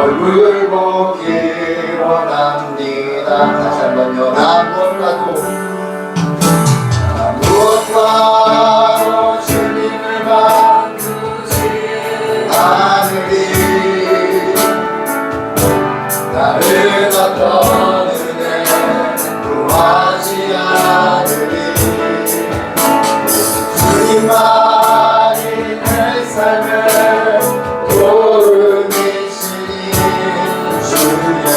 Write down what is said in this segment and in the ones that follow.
얼굴 보기 원합니다. 다시 한번요. 무엇과도 주님을 바꾸지 않으리. 다른 어떤 은혜 구하지 않으리. 주님만이 내 삶을 도우미시니 주의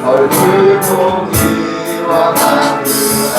얼굴 보기 원합니다.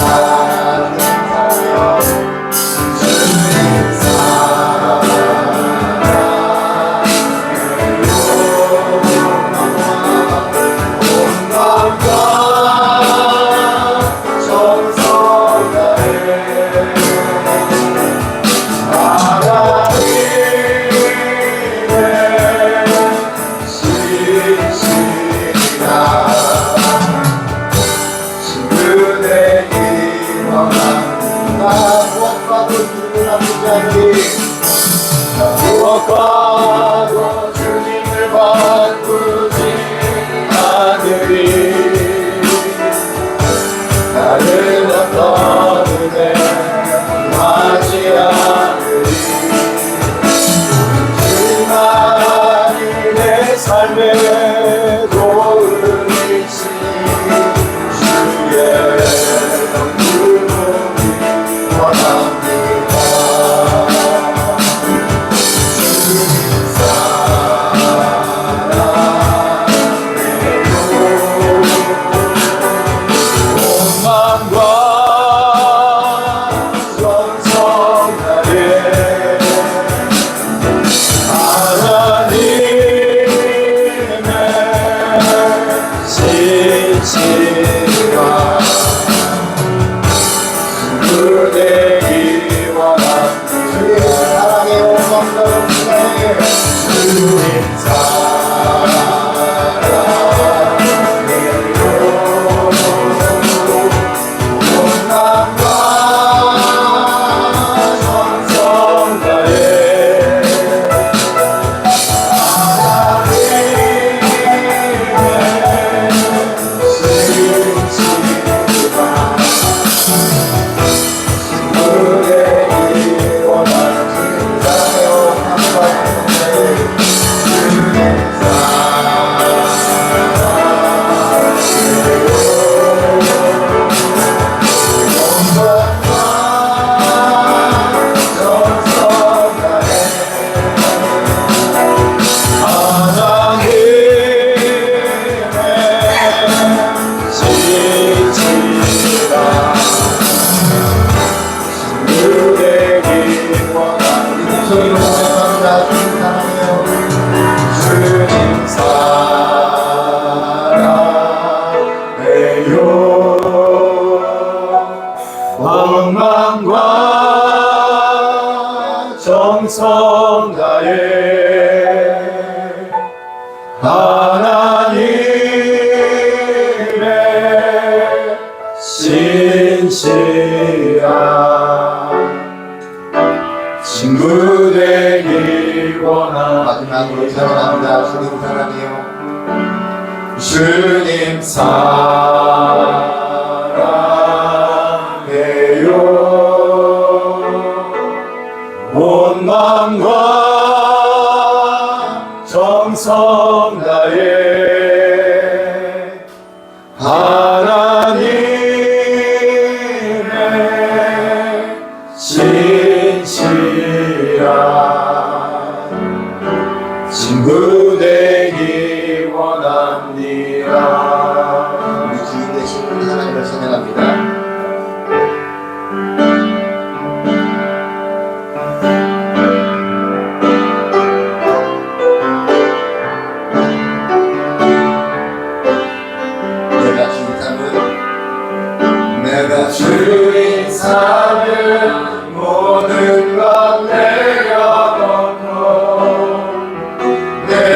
무엇과도 주님을 바꾸지 않으리. 다른 어떤 은혜 구하지 않으리. 주님만이 내 삶의 도우미시니 주의 얼굴 보기 원합니다. 원망과 정성 다해 하나님의 신실한 친구 되길 원합니다. 마지막으로 사랑합니다. 주님 사랑해요. 주님 사랑해요. 온 마음과 정성 다해 하나님의 신실한 친구 되기 원합니다. 우리 주인 되신 우리 하나님을 찬양합니다. 내가 주인 삼은 모든 것 내려놓고 내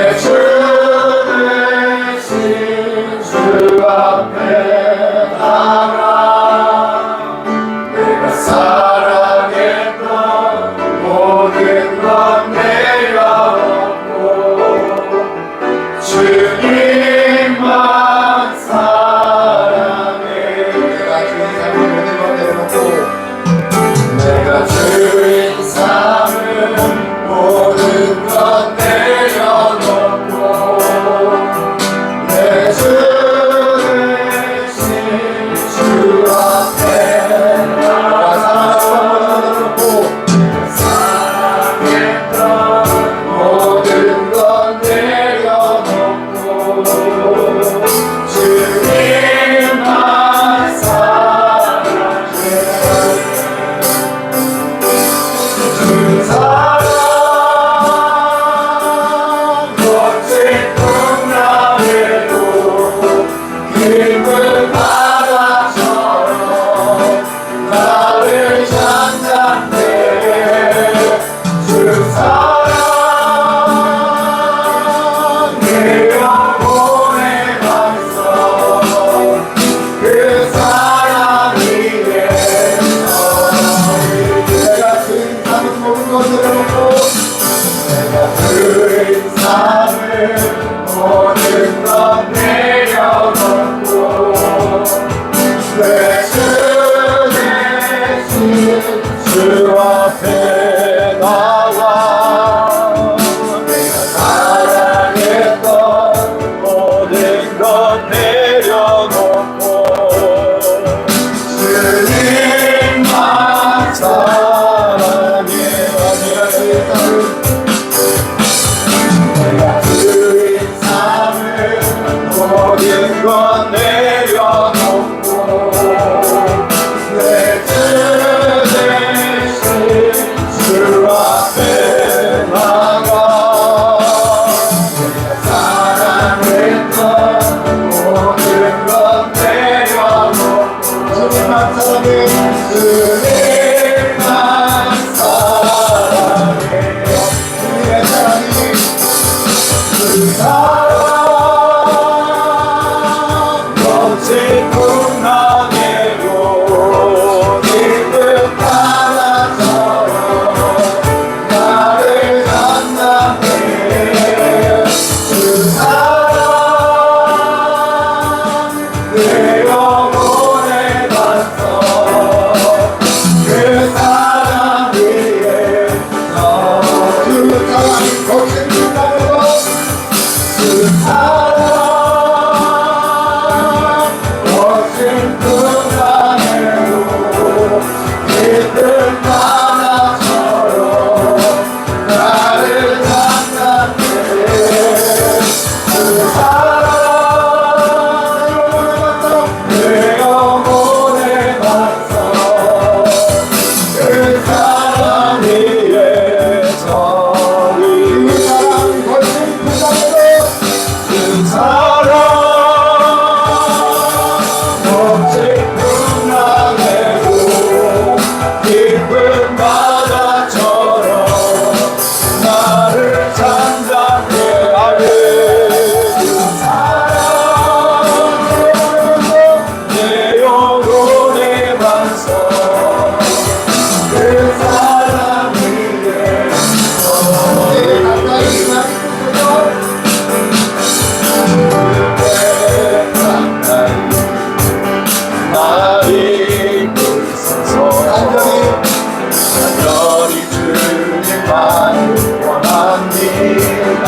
주님만을 원합니다.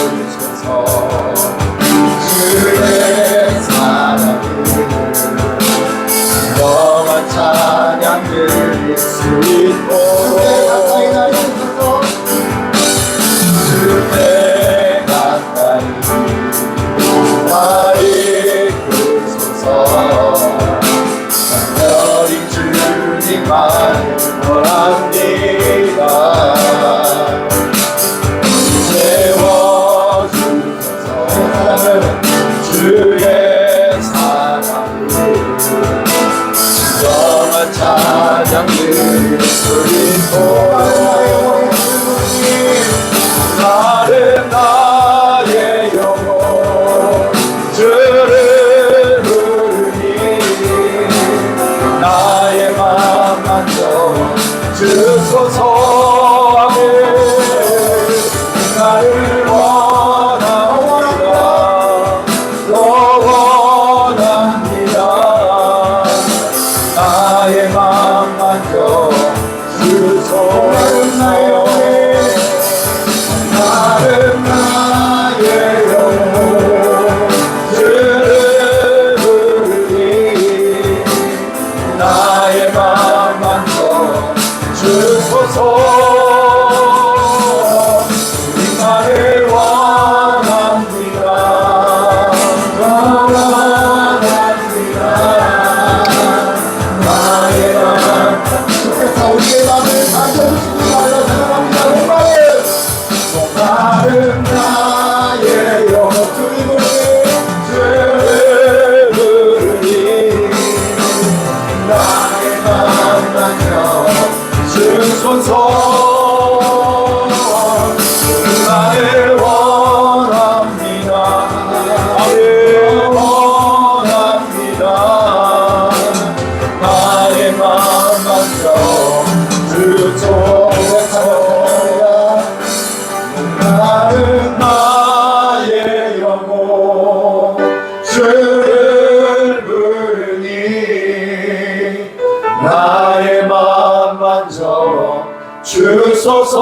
채워주소서. 주의 사랑을 너만 찬양 드릴 수 있도록 주께 가까이 나 이끄소서. 간절히 주님만을 원합니다. 채워주소서. 주의 사랑을 너만 찬양 드릴 수 있도록 나는 나의 영혼 주를 부르니 나의 맘 만져 주소서. 아멘. 나를 원합니다. 더 원합니다. 나의 맘 만져 주소서. 나는 나의 영혼 주를 부르니 나의 맘 만져 주소서. 주님만을 원합니다. 원합니다. 나의 맘 주께서 우리의 맘을 만져주시기 바라 생각합니다. 나는 나의 영혼 주를 부르니 나의 맘 만져 주소서. 나를 원합니다. 나를 원합니다. 나의 맘 만져 주소서. 나는 나의 영혼 주를 부르니 나의 맘 만져 주소서.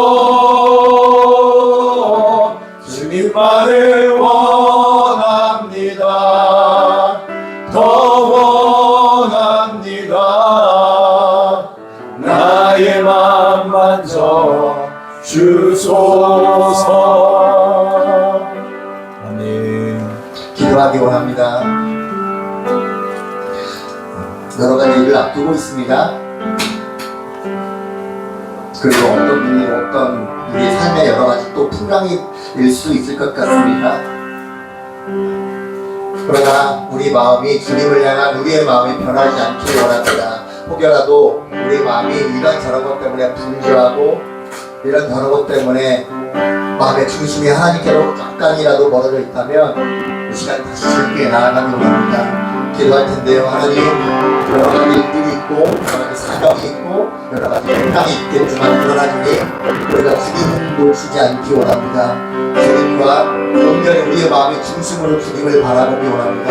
주님만을 원합니다. 더 원합니다. 나의 맘 만져 주소서. 아멘. 기도하기 원합니다. 여러 가지 일을 앞두고 있습니다. 그리고 어떤 분이 어떤 우리 삶의 여러 가지 또 풍랑일 수 있을 것 같습니다. 그러나 우리 마음이 주님을 향한 우리의 마음이 변하지 않기를 원합니다. 혹여라도 우리 마음이 이런 저런 것 때문에 분주하고 이런 저런 것 때문에 마음의 중심이 하나님께로 약간이라도 멀어져 있다면 이 시간 다시 즐기게 나아가면 원합니다. 기도할 텐데요. 하나님, 여러 가지 일들이 있고 여러 가지 사정이 있고 여러 가지 행방이 있겠지만 그러나 주님, 우리가 주님을 놓치지 않기 원합니다. 주님과 온전히 우리의 마음이 중심으로 주님을 바라보기 원합니다.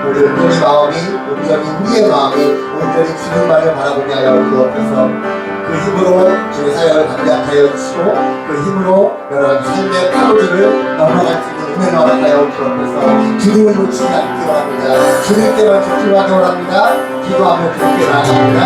우리 온전히 마음이, 온전히 우리의 마음이 온전히 주님만을 바라보게 하여 주옵소서. 그 힘으로 주의 사역을 감당하여 주시고 그 힘으로 여러 가지 삶의 파도들을 넘어갈 수 있는 은혜를 허락하여 주옵소서. 주님을 놓치지 않기 원합니다. 주님께만 집중하기 원합니다. 기도하며 주님께 나아갑니다.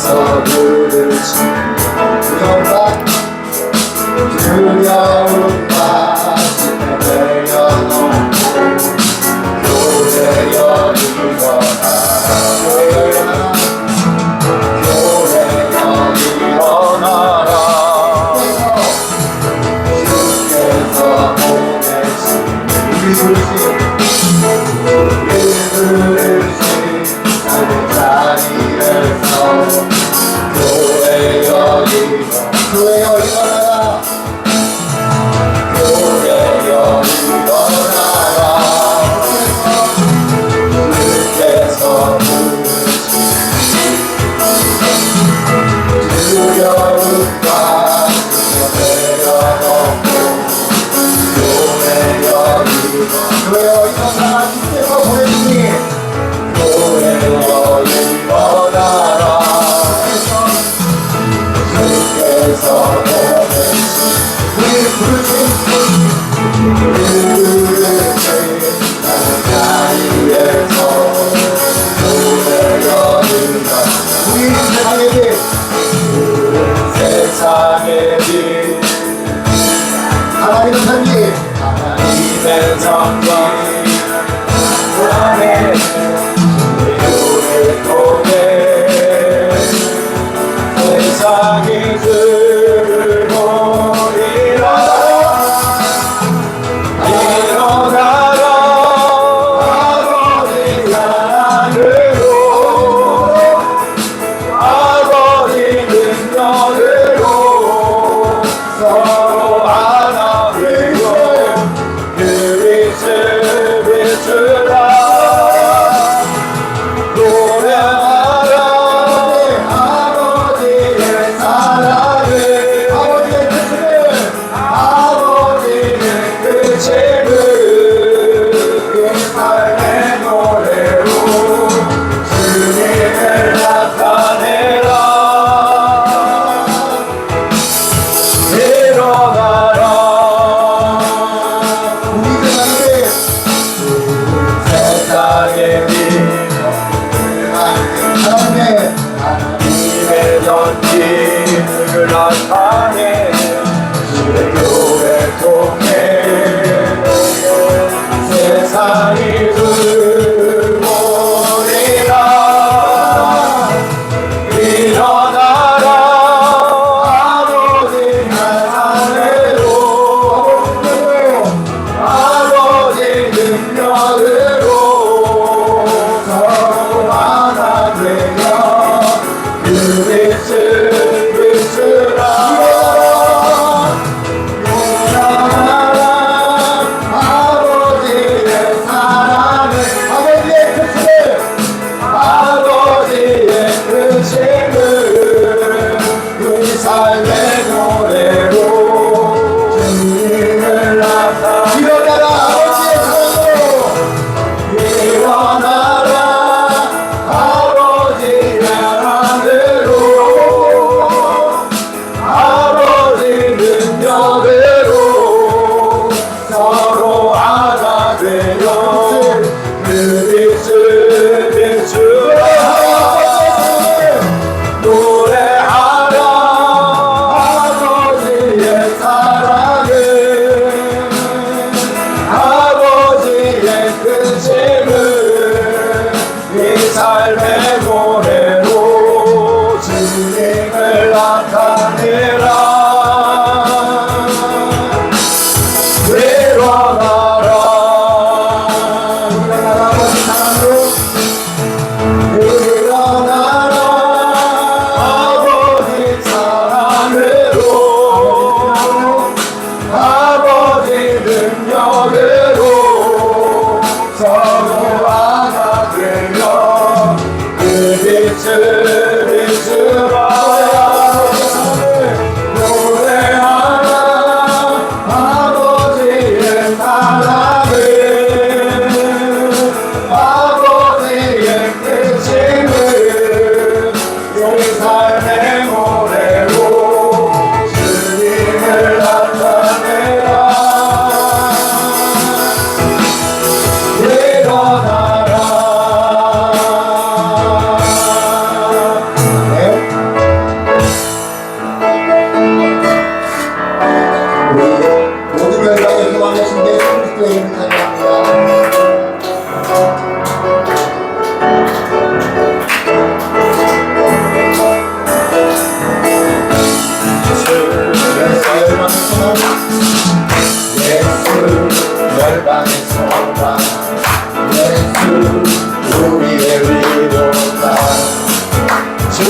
주께서 부르시는 두려움 가슴에 내려놓고 교회여 일어나라 교회여 일어나라 주께서 보내신 우리 부르신 삶의 자리에서 교회여 일어나라 교회여 일어나라 주께서 부르신 두려움과 내려놓고 교회여 일어나라 주께서 보내주니 교회여 일어나라 주께서 보내신 우리를 부르신 나는 자리에서 교회여 일어나라 우리 세상의 빛 하나님의 선기 하나님의 선기 안에 우리를 통해 세상이 들보리라 일어나라 아버지 사랑으로 아버지 능력으로 서로 하나 되고 그리스 비추라 노래하라 아버지의 사랑을 아버지의 뜻을 아버지의 뜻을 이 삶의 노래로 주님을 나타내라 일어나라 우리들 안에 세상의 빛 하나님의 전진을 나타내 주의 교회 통해 세상이 들보리라 일어나라 아버지 사랑으로 아버지 능력으로 서로 하나 되며 그리스 비추라 일어나라 아버지의 사랑을 아버지의 뜻을 아버지의 뜻을 이 삶의 노래로 주님을 나타내 일어나라 아버지의 사랑으로 일어나라 아버지의 사랑으로 아버지 능력으로 서로 하나 되어 그리스 비추라 노래하라 아버지의 사랑을 아버지의 뜻을 이 삶의 노래로 주님을 나타내라 일어나라 아버지 사랑으로 일어나라 아버지 사랑으로 아버지 능력으로 서로 하나 되며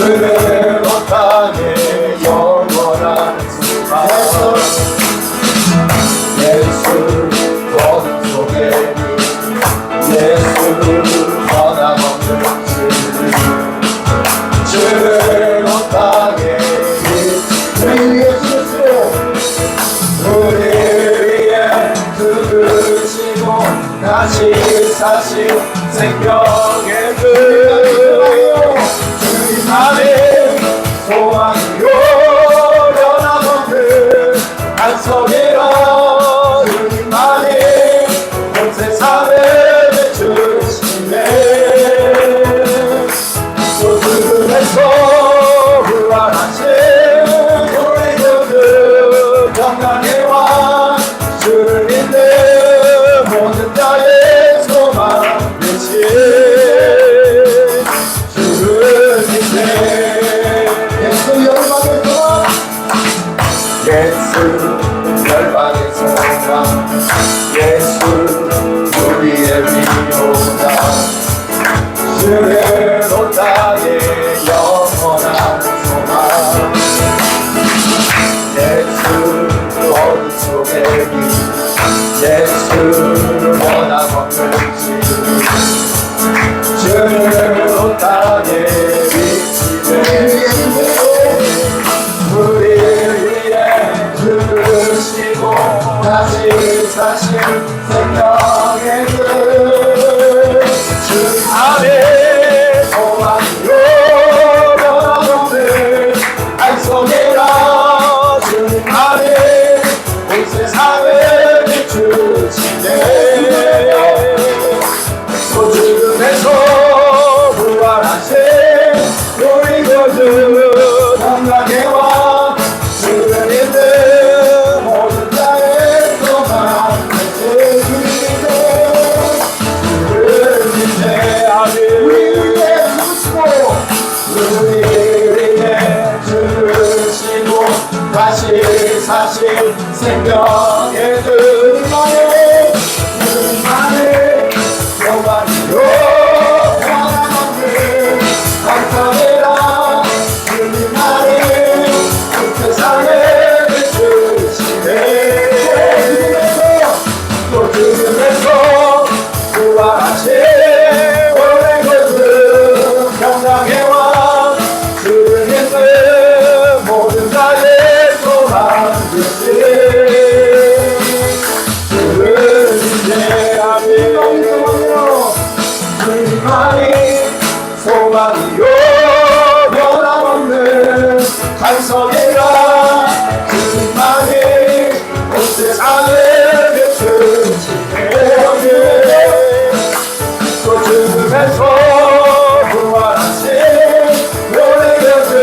주는 온 땅에 영원한 소망 예수 어둠 속에 예수 변함없는 주는 온 땅에 우리 위해 주시고 우리 위해 죽으시고 다시 사신 생명의 주님 안에 소망이요 변함없는 안석이라 주님 안에 온 세상을 비추시네 또 죽음에서 부활하신 우리 주는 평강의 왕 주를 믿는 모든 자의 소망 되신 주를 믿네 예수 열방에서 예수 열방의 소망 예수 우리의 위로다 주는 온 땅에 영원한 소망 예수 어둠 속에 예수 원함없는 주는 온 땅에 비치네 우리 위해 죽으시고 다시 사신 생명의 주 안에 소망이요 변함없는 안성이라 주님 안에 온 세상을 비추시네 또 죽음에서 부활하신 우리 구주 평강의 왕 주를 믿는 모든 자의 소망 되신 주를 믿네 아멘 우리 위해 주시고 우리 위해 죽으시고 다시 사신 생명의 주님 안에 소망이요 변함없는 감사해라 주님 안에 온 세상을 비추시네 또 죽음에서 부활하신 우리 구주 평강의 왕 주를 믿는 모든 자의 소망 되신 주를 믿네 아멘 주님만이 소망이요 변함없는 간성이라 주님만이 온 세상을 비추시네 또 죽음에서 부활하신 우리 구주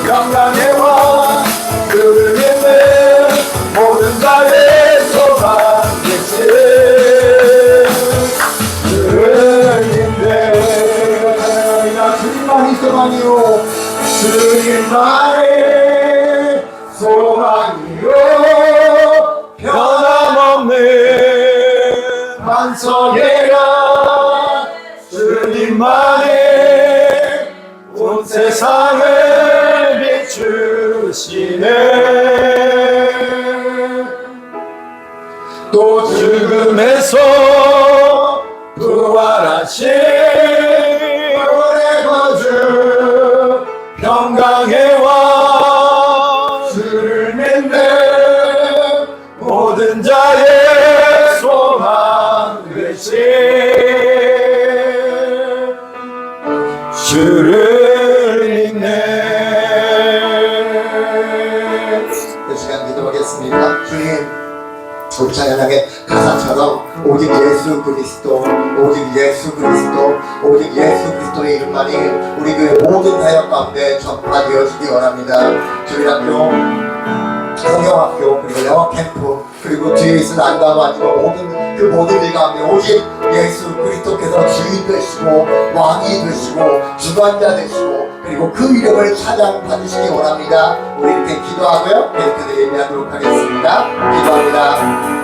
평강의 왕 주를 믿는 모든 자의 소망 되신 주를 믿네 주님만이 소망이요 주님만이 소망이요 변함없는 반석이라 주님만이 온 세상을 비추시네 또 죽음에서 부활하신 우리 구주 평강의 왕 주를 믿는 모든 자의 소망 되신 주를 믿네 이 시간 기도하겠습니다. 주님 우리 찬양의 가사처럼 오직 예수 그리스도 오직 예수 그리스도 오직 예수 그리스도의 이름만이 우리 교회 모든 사역 가운데 전파되어지기 원합니다. 저희 학교 성경학교 그리고 영어 캠프 그리고 뒤에 있는 안다도 아니고 모든 일 가운데 오직 예수 그리스도께서 주인 되시고 왕이 되시고 주관자 되시고 그리고 그 이름을 찬양 받으시기 원합니다. 우리 이렇게 기도하고요 계속해서 예배하도록 하겠습니다. 기도합니다.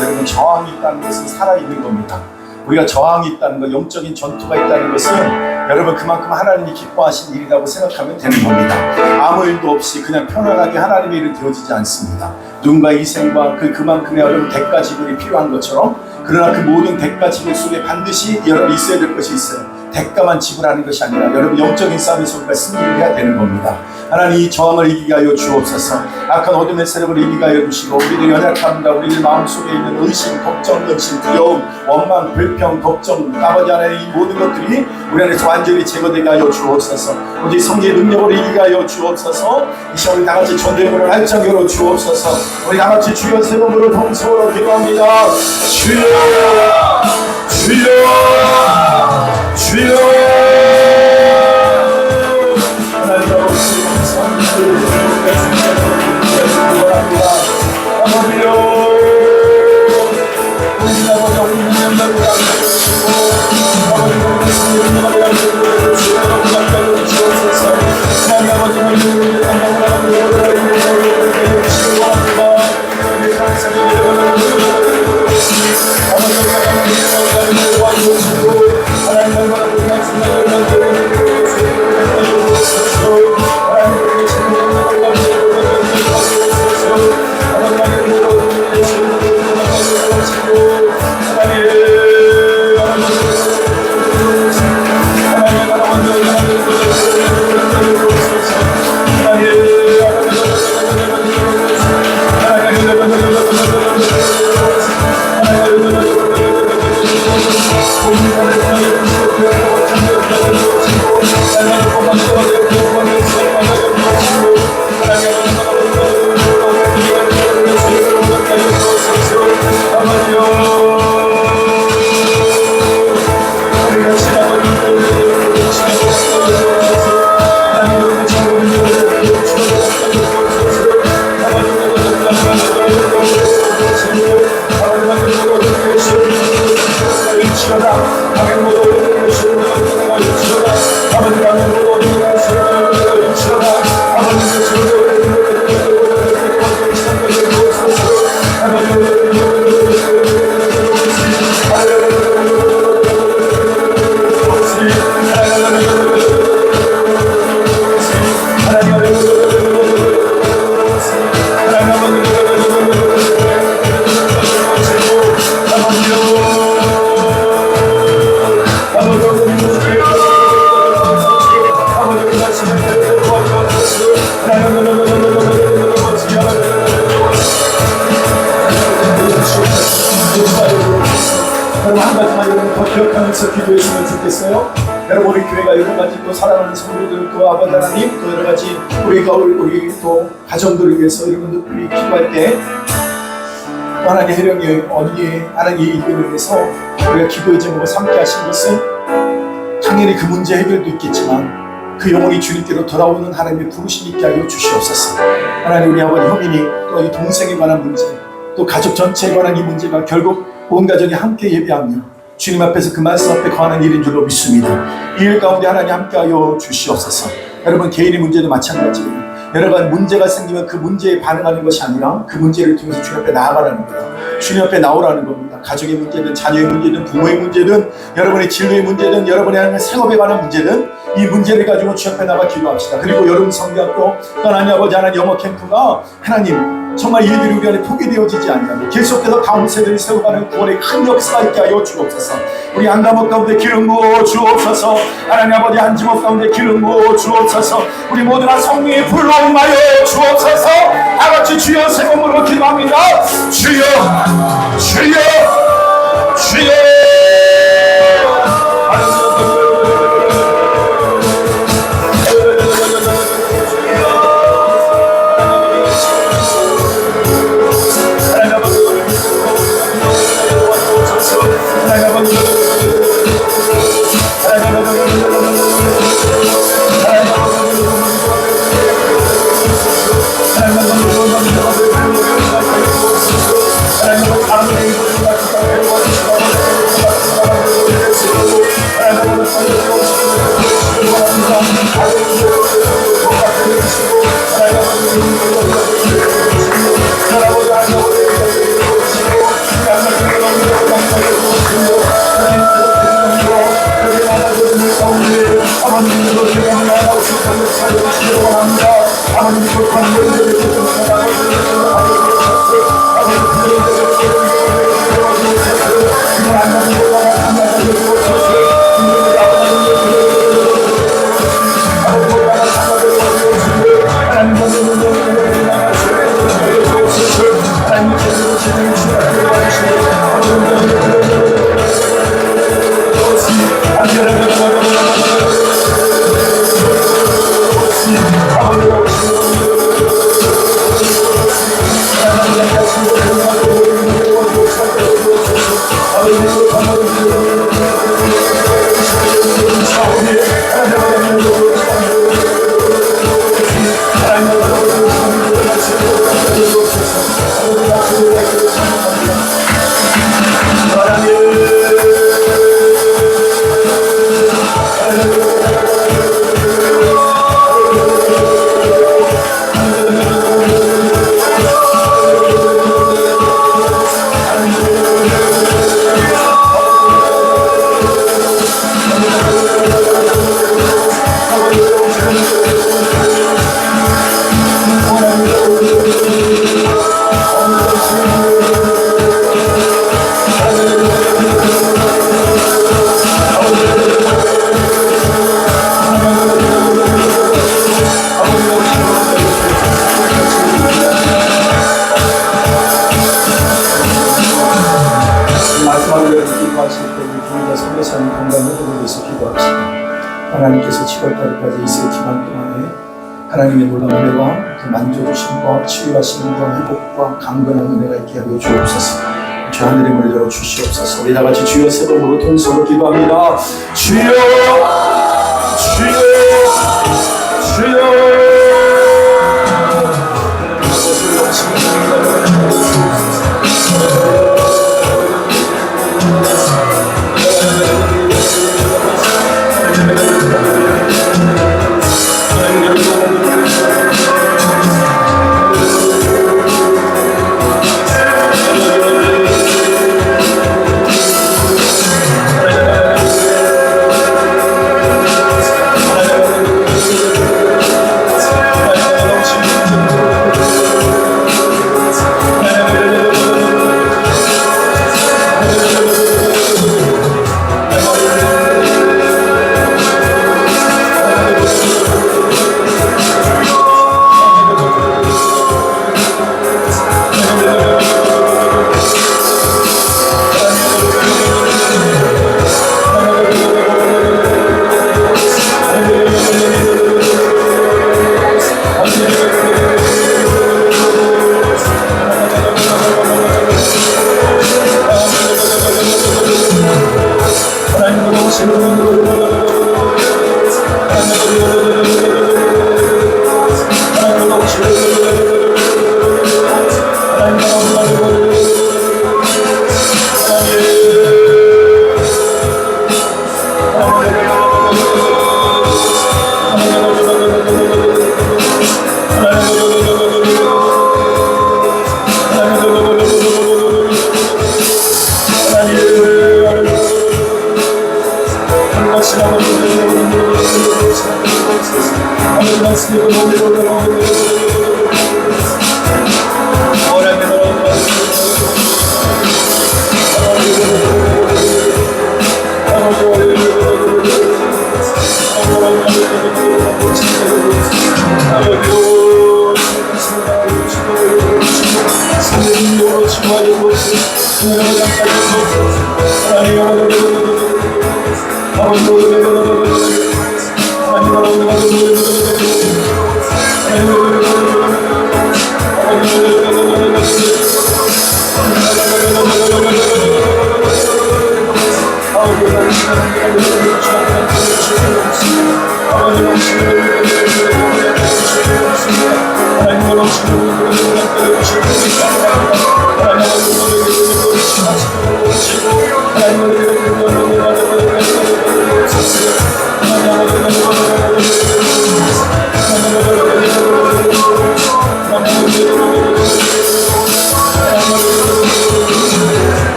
여러분 저항이 있다는 것은 살아있는 겁니다. 우리가 저항이 있다는 것, 영적인 전투가 있다는 것은 여러분 그만큼 하나님이 기뻐하신 일이라고 생각하면 되는 겁니다. 아무 일도 없이 그냥 편안하게 하나님의 일은 되어지지 않습니다. 누군가의 희생과 그만큼의 여러분 대가 지불이 필요한 것처럼, 그러나 그 모든 대가 지불 속에 반드시 여러분 있어야 될 것이 있어요. 대가만 지불하는 것이 아니라 여러분 영적인 싸움에서 우리가 승리를 해야 되는 겁니다. 하나님 이 저항을 이기게 하여 주옵소서. 악한 어둠의 세력을 이기게 하여 주시고, 우리들 연약함과 우리들 마음속에 있는 의심, 걱정, 근심, 두려움, 원망, 불평, 걱정, 아버지 하나님 이 모든 것들이 우리 안에서 완전히 제거되게 하여 주옵소서. 오직 성령의 능력으로 이기게 하여 주옵소서. 이 시간 우리 다같이 전도의 활짝 열어 주옵소서. 우리 다같이 주여 세 번으로 동서로 기도합니다. 주여, 주여, 주여. 하나님 아버지 기억하면서 기도했으면 좋겠어요. 여러분 우리 교회가 여러 가지 또 사랑하는 성도들, 또 아버지 하나님, 또 여러 가지 우리가 우리 또 가정들을 위해서 여러분들 우리 기도할 때 또 하나님 해령이 언니 하나님 이 일을 위해서 우리가 기도의 제목을 삼게 하신 것은 당연히 그 문제 해결도 있겠지만 그 영혼이 주님께로 돌아오는 하나님의 부르심 있게 하여 주시옵소서. 하나님 우리 아버지 효민이 또 이 동생에 관한 문제, 또 가족 전체에 관한 이 문제가 결국 온 가정이 함께 예배하며 주님 앞에서 그 말씀 앞에 거하는 일인 줄로 믿습니다. 이 일 가운데 하나님 함께하여 주시옵소서. 여러분 개인의 문제도 마찬가지예요. 여러 가지 문제가 생기면 그 문제에 반응하는 것이 아니라 그 문제를 통해서 주님 앞에 나아가라는 거예요. 주님 앞에 나오라는 겁니다. 가족의 문제든 자녀의 문제든 부모의 문제든 여러분의 진로의 문제든 여러분의 하나님의 생업에 관한 문제든 이 문제를 가지고 주님 앞에 나가 기도합시다. 그리고 여름 성경도 하나님 아버지 하나님 영어 캠프가 하나님 정말 이 일들이 우리 안에 포기되어지지 않냐고 계속해서 다음 세대를 세워가는 구원의 큰 역사가 있게 하여 주옵소서. 우리 안감옥 가운데 기름 부어 주옵소서. 하나님 아버지 안지목 가운데 기름 부어 주옵소서. 우리 모두가 성령의 불로 임하여 주옵소서. 다같이 주여 세 번으로 기도합니다. 주여, 주여, 주여. 마지막으로 기도하실 때 우리 교회가 선교사님 건강 회복을 위해서 기도합시다. 하나님께서 7월달까지 이세 기간 동안에 하나님의 놀라운 은혜와 그 만져주심과 치유하심과 회복과 강건한 은혜가 있게 하여 주옵소서. 주 하늘의 문을 열어 주시옵소서. 우리 다 같이 주여 세 번으로 통성으로 기도합니다. 주여, 주여, 주여.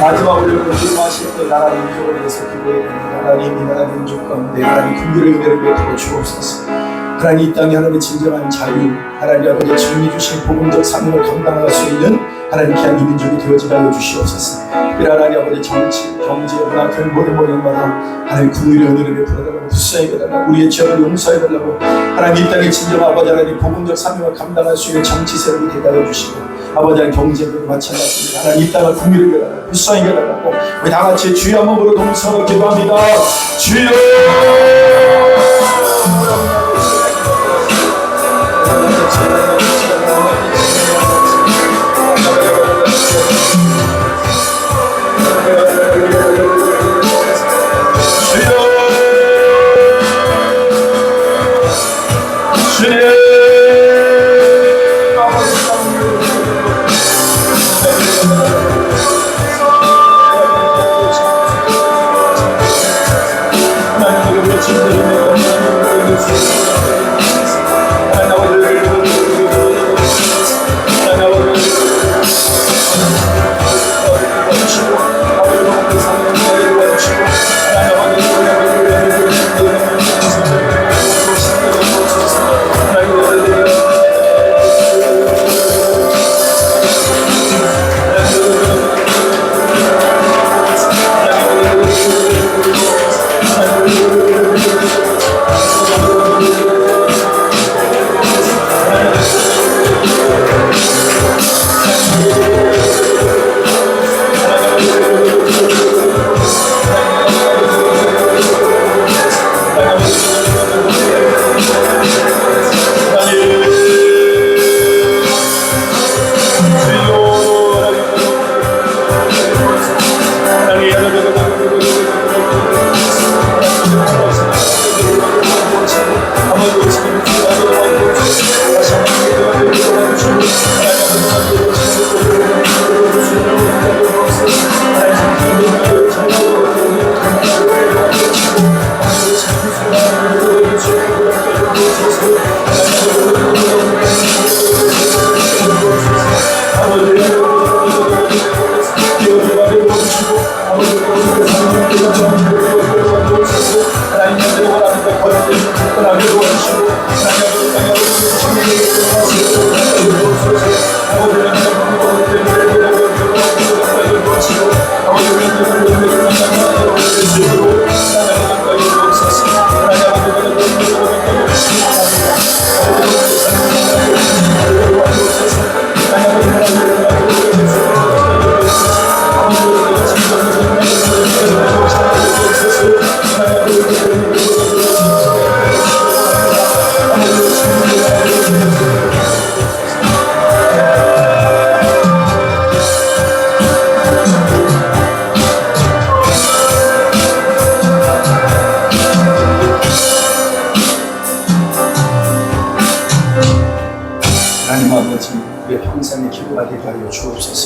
마지막으로 기도하실 때 나라 민족을 위해서 기도해야 됩니다. 하나님, 이 나라 민족 가운데 하나님 긍휼의 은혜를 베풀어 주옵소서. 하나님, 이 땅에 하나님의 진정한 자유, 하나님 아버지 주님이 주신 복음적 사명을 감당할 수 있는 하나님 귀한 이 민족이 되어지게 하여 주시옵소서. 이런 하나님 아버지 정치, 경제, 문화, 그 모든 일마다 하나님 긍휼의 은혜를 베풀어달라고, 불쌍히 해달라고, 우리의 죄를 용서해달라고, 하나님 이 땅에 진정한 아버지 하나님 복음적 사명을 감당할 수 있는 정치 세력이 되게 하여 주시고, 아버지 하나님 경제도 마찬가지입니다. 하나님 이 땅을 긍휼히 해달라고, 불쌍히 해달라고, 우리 다 같이 주여 한번 부르고 동성으로 기도합니다. 주여. 하나님,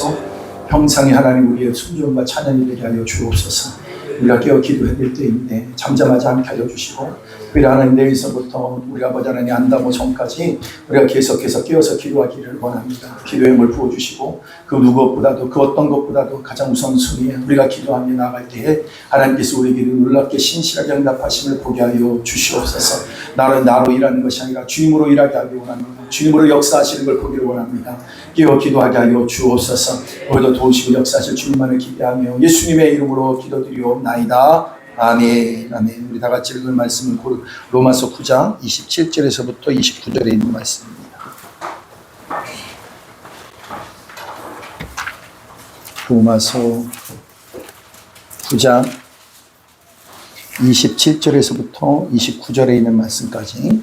주옵소서. 평상이 하나님 우리의 순종과 찬양이 되게 하여 주옵소서. 우리가 깨어 기도해야 될 때인데 잠잠하지 않게 하여 주시고, 우리 하나님 내일서부터 우리 아버지 하나님 안다모 전까지 우리가 계속해서 깨어서 기도하기를 원합니다. 기도의 물 부어주시고, 그 누구보다도 그 어떤 것보다도 가장 우선순위에 우리가 기도하며 나갈 때에 하나님께서 우리 기도를 놀랍게 신실하게 응답하심을 보게 하여 주시옵소서. 나는 나로 일하는 것이 아니라 주님으로 일하게 하기 원합니다. 주님으로 역사하시는 걸 보기를 원합니다. 깨어 기도하게 하여 주옵소서. 오늘도 도우시고 역사하실 주님만을 기대하며 예수님의 이름으로 기도드리옵나이다. 아멘. 아멘. 우리 다 같이 읽을 말씀은 로마서 9장 27절에서부터 29절에 있는 말씀입니다. 로마서 9장 27절에서부터 29절에 있는 말씀까지.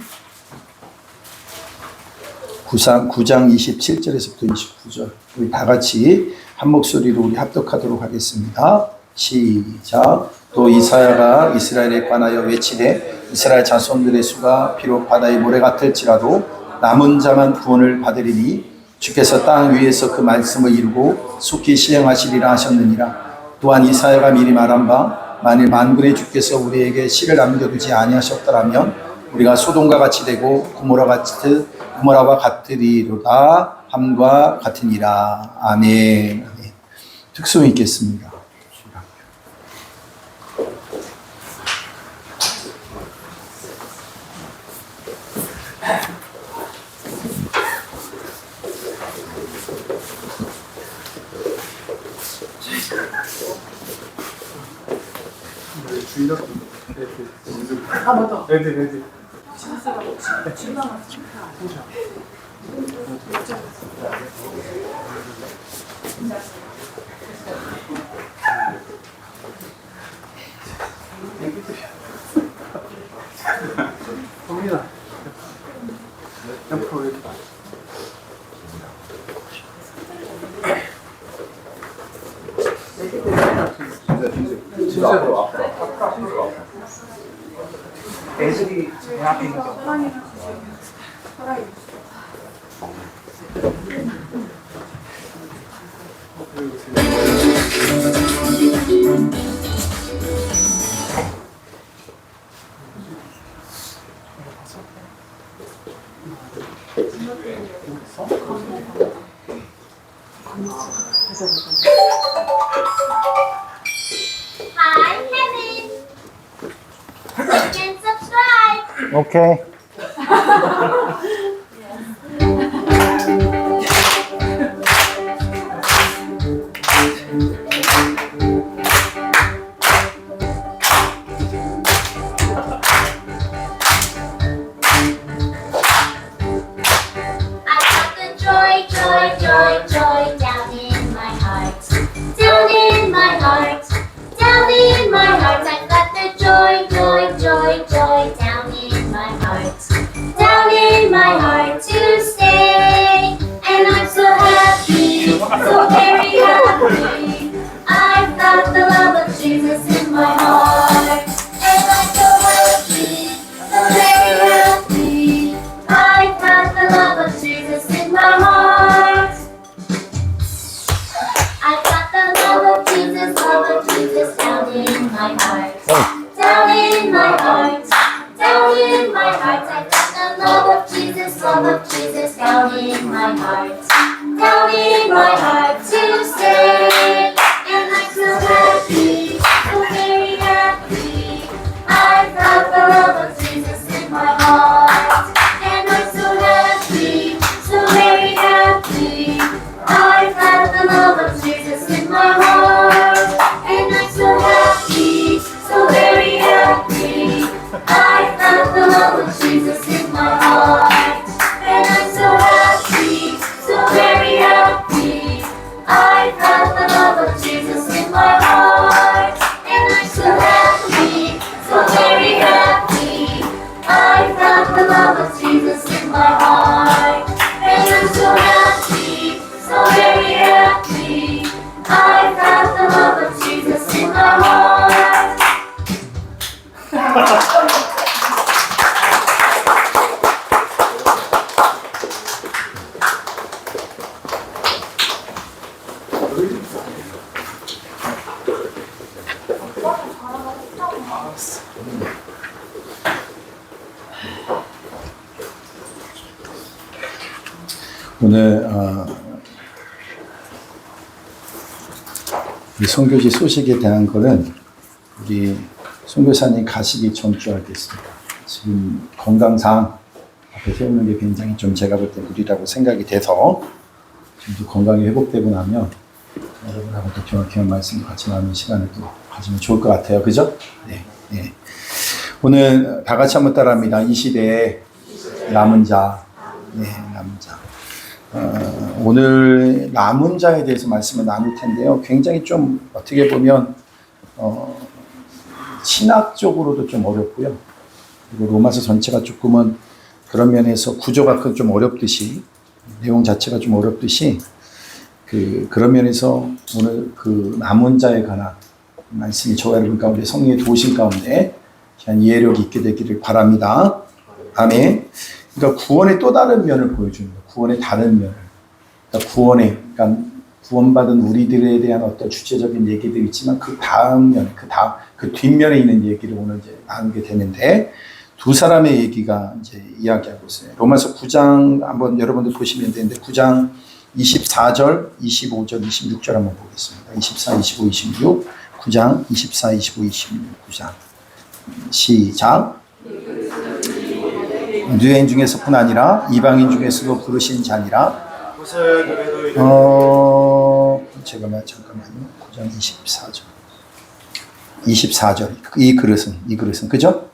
9장 27절에서부터 29절. 우리 다 같이 한 목소리로 우리 합독하도록 하겠습니다. 시작. 또 이사야가 이스라엘에 관하여 외치되 이스라엘 자손들의 수가 비록 바다의 모래 같을지라도 남은 자만 구원을 받으리니 주께서 땅 위에서 그 말씀을 이루고 속히 시행하시리라 하셨느니라. 또한 이사야가 미리 말한 바 만일 만군의 주께서 우리에게 씨를 남겨두지 아니하셨더라면 우리가 소돔과 같이 되고 고모라와 같으리로다 함과 같으니라. 아멘. 아멘. 특송 있겠습니다. 아 맞다. 네네네. 동민아. 옆으로 이렇게. 진짜 앞으로. 애들이 제 앞에 있는 거. Hi, Kevin. Like and subscribe. 오케이. I got the joy, joy, joy, joy down in my heart. Down in my heart. Down in my heart. I got the joy, joy, joy, joy down in my heart. Down in my 오늘 이 선교지 소식에 대한 거는 우리 선교사님 가시기 전주 알겠습니다. 지금 건강상 앞에 세우는 게 굉장히 좀 제가 볼 때 무리라고 생각이 돼서 좀 건강이 회복되고 나면 여러분하고 또 정확한 말씀을 같이 나누는 시간을 또 가지면 좋을 것 같아요. 그죠? 네. 네. 오늘 다 같이 한번 따라합니다. 이 시대에 남은 자. 네, 남은 자. 오늘 남은 자에 대해서 말씀을 나눌 텐데요. 굉장히 좀 어떻게 보면 신학적으로도 좀 어렵고요. 그리고 로마서 전체가 조금은 그런 면에서 구조가 좀 어렵듯이 내용 자체가 좀 어렵듯이 그런 면에서 오늘 그 남은 자에 관한 말씀이 저와 여러분 가운데 성령의 도우심 가운데 귀한 이해력이 있게 되기를 바랍니다. 아멘. 그러니까 구원의 또 다른 면을 보여주는 거예요. 구원의 다른 면을. 그러니까 구원받은 우리들에 대한 어떤 주체적인 얘기들이 있지만 그 다음 면, 그 뒷면에 있는 얘기를 오늘 이제 나누게 되는데 두 사람의 얘기가 이제 이야기하고 있어요. 로마서 9장 한번 여러분들 보시면 되는데 9장 24절, 25절, 26절 한번 보겠습니다. 24, 25, 26, 9장 24, 25, 26, 9장 시작. 유대인 중에서뿐 아니라 이방인 중에서도 부르신 자니라. 잠깐만요. 9장 24절. 24절. 이 그릇은 그죠?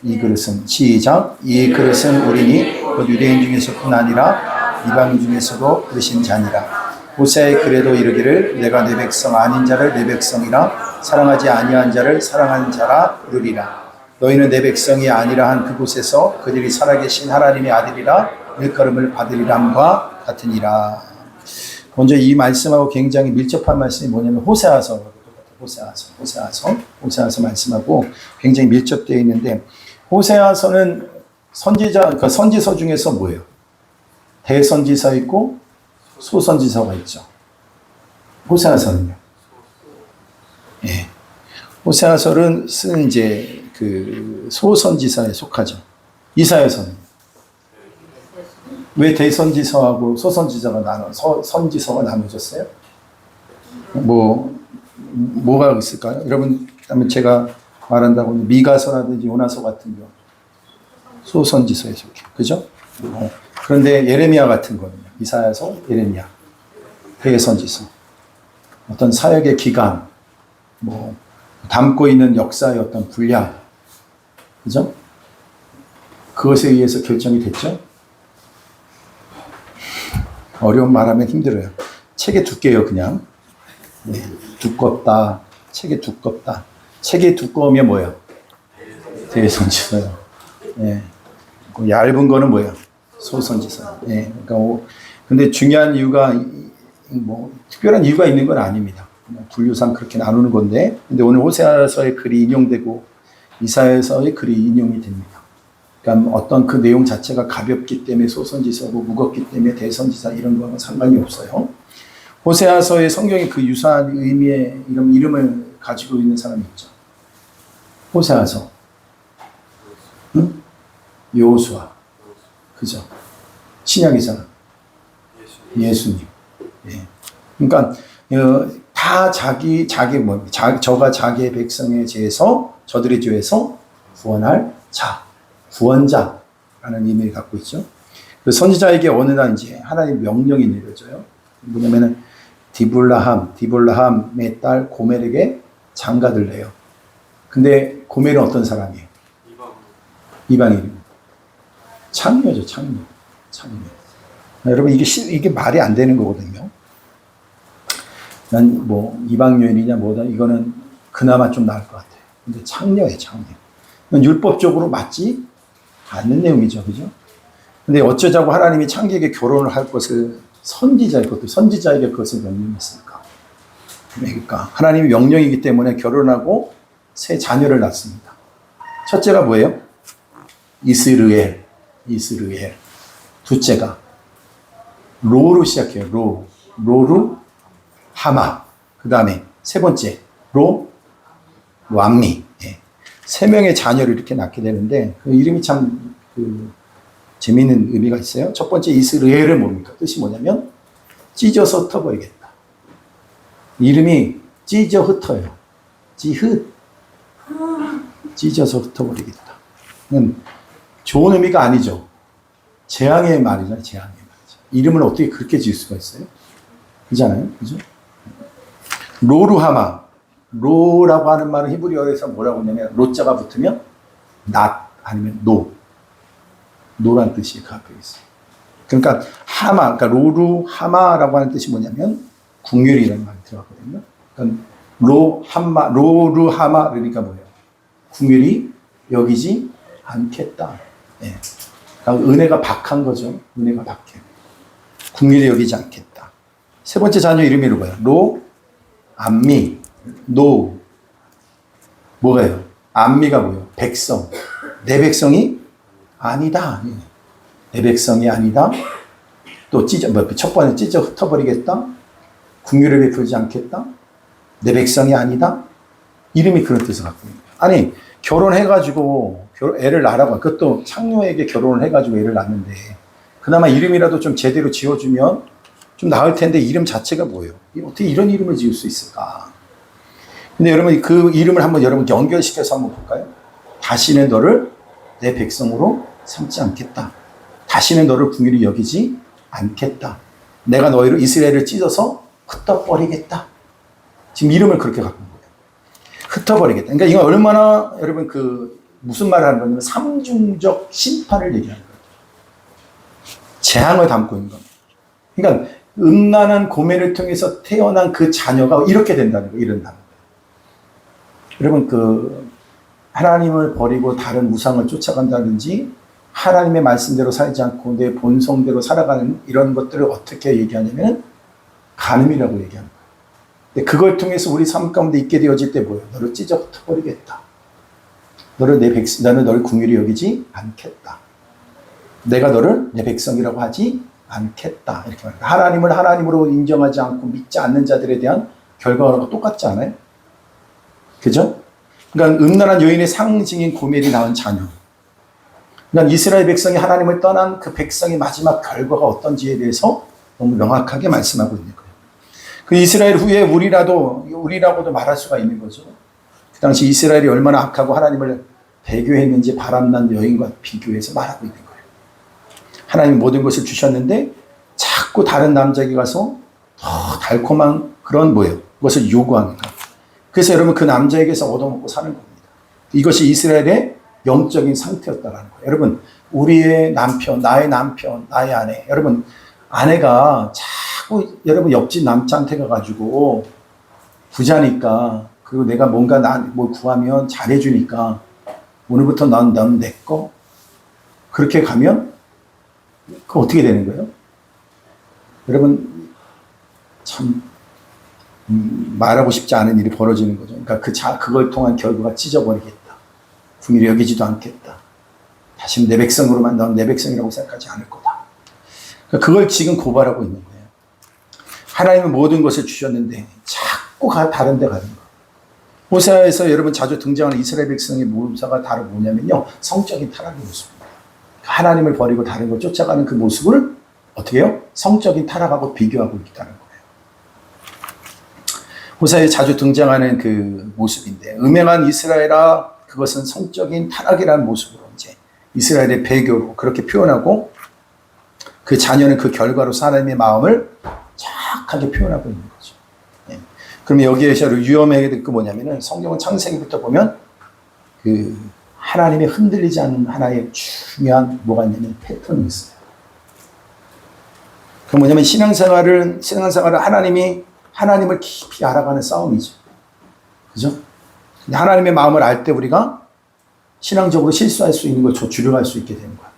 이 그릇은 시작. 이 그릇은 우리니 곧 유대인 중에서뿐 아니라 이방인 중에서도 부르신 자니라. 호세아의 글에도 이르기를 내가 내 백성 아닌 자를 내 백성이라 사랑하지 아니한 자를 사랑하는 자라 부르리라. 너희는 내 백성이 아니라 한 그곳에서 그들이 살아계신 하나님의 아들이라 일컬음을 받으리람과 같으니라. 먼저 이 말씀하고 굉장히 밀접한 말씀이 뭐냐면 호세아서 말씀하고 굉장히 밀접되어 있는데 호세아서는 선지서 중에서 뭐예요? 대선지서 있고 소선지서가 있죠. 호세아서는요. 예. 호세아서는 쓰는 이제 그 소선지서에 속하죠. 이사야서는 왜 대선지서하고 소선지서가 선지서가 나눠졌어요? 뭐가 있을까요? 여러분, 제가 말한다고 미가서라든지 요나서 같은 경우 소선지서에 속해, 그죠? 그런데 예레미야 같은 거는요. 이사야서, 예레미야, 대선지서, 어떤 사역의 기간, 담고 있는 역사의 어떤 분량, 그죠? 그것에 의해서 결정이 됐죠? 어려운 말하면 힘들어요. 책의 두께요, 그냥. 네, 두껍다. 책이 두껍다. 책이 두꺼우면 뭐예요? 대선지서요. 네. 얇은 거는 뭐예요? 소선지서. 네. 그러니까 근데 중요한 이유가 특별한 이유가 있는 건 아닙니다. 그냥 분류상 그렇게 나누는 건데, 근데 오늘 호세아서의 글이 인용되고 이사야서의 글이 인용이 됩니다. 그러니까 어떤 그 내용 자체가 가볍기 때문에 소선지서고 무겁기 때문에 대선지서 이런 거는 상관이 없어요. 호세아서의 성경에 그 유사한 의미의 이름을 가지고 있는 사람이 있죠. 호세아서, 응? 여호수아, 그죠? 신약이잖아. 예수님. 예. 그러니까 다 저가 자기의 백성의 죄에서 저들의 죄에서 구원할 자. 구원자라는 의미를 갖고 있죠. 그 선지자에게 어느 날 이제 하나님의 명령이 내려져요. 뭐냐면은 디블라함의 딸 고멜에게 장가들 내요. 근데 고멜은 어떤 사람이에요? 이방인입니다. 창녀죠, 창녀. 여러분 이게 말이 안 되는 거거든요. 난 이방인이냐 뭐다 이거는 그나마 좀 나을 것 같아요. 근데 창녀예요, 창녀. 율법적으로 맞지 않는 내용이죠, 그죠? 근데 어쩌자고 하나님이 창기에게 결혼을 할 것을 선지자에게 그것을 명령했을까? 그러니까 하나님의 명령이기 때문에 결혼하고 세 자녀를 낳습니다. 첫째가 뭐예요? 이스르엘. 둘째가 로로 시작해요. 로루 하마. 그 다음에 세 번째, 암미. 예. 세 명의 자녀를 이렇게 낳게 되는데, 그 이름이 참, 재미있는 의미가 있어요. 첫 번째 이스라엘은 뭡니까? 뜻이 뭐냐면, 찢어서 흩어버리겠다. 이름이 찢어 흩어요. 찢어서 흩어버리겠다. 좋은 의미가 아니죠. 재앙의 말이죠. 재앙의 말이죠. 이름을 어떻게 그렇게 지을 수가 있어요? 그잖아요. 그죠? 로루하마. 로라고 하는 말은 히브리어에서 뭐라고 하냐면, 로자가 붙으면, 아니면 노란 뜻이 그 앞에 있어요. 그러니까, 그러니까 로루하마라고 하는 뜻이 뭐냐면, 궁율이라는 말이 들어가거든요. 그러니까, 로루하마, 그러니까 뭐예요? 궁율이 여기지 않겠다. 예. 그러니까 은혜가 박한 거죠. 은혜가 박해. 궁율이 여기지 않겠다. 세 번째 자녀 이름이 뭐예요? 암미, 뭐예요? 암미가 뭐예요? 백성. 내 백성이 아니다. 내 백성이 아니다. 또 첫 번째 찢어 흩어버리겠다. 궁율을 베풀지 않겠다. 내 백성이 아니다. 이름이 그런 뜻을 갖고 있는 거예요. 아니, 결혼해가지고 애를 낳으라고, 그것도 창녀에게 결혼을 해가지고 애를 낳는데, 그나마 이름이라도 좀 제대로 지어주면 좀 나을 텐데, 이름 자체가 뭐예요? 어떻게 이런 이름을 지을 수 있을까? 근데 여러분, 그 이름을 한번 여러분 연결시켜서 한번 볼까요? 다시는 너를 내 백성으로 삼지 않겠다. 다시는 너를 궁휼히 여기지 않겠다. 내가 너희를 이스라엘을 찢어서 흩어버리겠다. 지금 이름을 그렇게 갖고 있는 거예요. 흩어버리겠다. 그러니까 이건 얼마나 여러분 무슨 말을 하는 거냐면 삼중적 심판을 얘기하는 거예요. 재앙을 담고 있는 겁니다. 그러니까 음란한 고매를 통해서 태어난 그 자녀가 이렇게 된다는 거예요. 이런다는 거예요. 여러분 하나님을 버리고 다른 우상을 쫓아간다든지 하나님의 말씀대로 살지 않고 내 본성대로 살아가는 이런 것들을 어떻게 얘기하냐면 간음이라고 얘기하는 거예요. 근데 그걸 통해서 우리 삶 가운데 있게 되어질 때 뭐예요? 너를 찢어 흩어버리겠다. 나는 너를 궁휼히 여기지 않겠다. 내가 너를 내 백성이라고 하지 않겠다. 이렇게 말합니다. 하나님을 하나님으로 인정하지 않고 믿지 않는 자들에 대한 결과가 똑같지 않아요? 그죠? 그러니까 음란한 여인의 상징인 고멜이 낳은 자녀. 그러니까 이스라엘 백성이 하나님을 떠난 그 백성의 마지막 결과가 어떤지에 대해서 너무 명확하게 말씀하고 있는 거예요. 그 이스라엘 후에 우리라고도 말할 수가 있는 거죠. 그 당시 이스라엘이 얼마나 악하고 하나님을 배교했는지 바람난 여인과 비교해서 말하고 있는 거예요. 하나님이 모든 것을 주셨는데 자꾸 다른 남자에게 가서 더 달콤한 그런 그것을 요구하는 거예요. 그래서 여러분 그 남자에게서 얻어먹고 사는 겁니다. 이것이 이스라엘의 영적인 상태였다는 거예요. 여러분 우리의 남편, 나의 아내, 여러분 아내가 자꾸 여러분 옆집 남자한테 가가지고 부자니까 그리고 내가 뭔가 뭘 구하면 잘해주니까 오늘부터 넌 내 거 그렇게 가면 그 어떻게 되는 거예요? 여러분 참 말하고 싶지 않은 일이 벌어지는 거죠. 그러니까 그걸 통한 결과가 찢어버리겠다. 궁휼히 여기지도 않겠다. 다시는 내 백성으로만 넌 내 백성이라고 생각하지 않을 거다. 그러니까 그걸 지금 고발하고 있는 거예요. 하나님은 모든 것을 주셨는데 자꾸 다른 데 가는 거예요. 호세아에서 여러분 자주 등장하는 이스라엘 백성의 모사가 다른 뭐냐면요. 성적인 타락의 모습입니다. 하나님을 버리고 다른 걸 쫓아가는 그 모습을 어떻게 해요? 성적인 타락하고 비교하고 있다는 거예요. 호세아에 자주 등장하는 그 모습인데 음행한 이스라엘아 그것은 성적인 타락이라는 모습으로 이제 이스라엘의 배교로 그렇게 표현하고 그 자녀는 그 결과로 하나님의 마음을 정확하게 표현하고 있는 거죠. 예. 그러면 여기에서 위험하게 그 뭐냐면은 성경은 창세기부터 보면 그 하나님의 흔들리지 않는 하나의 중요한 뭐가 있냐면 패턴이 있어요. 그 뭐냐면 신앙생활은 하나님을 깊이 알아가는 싸움이죠. 그죠? 하나님의 마음을 알 때 우리가 신앙적으로 실수할 수 있는 걸 줄여갈 수 있게 되는 것 같아요.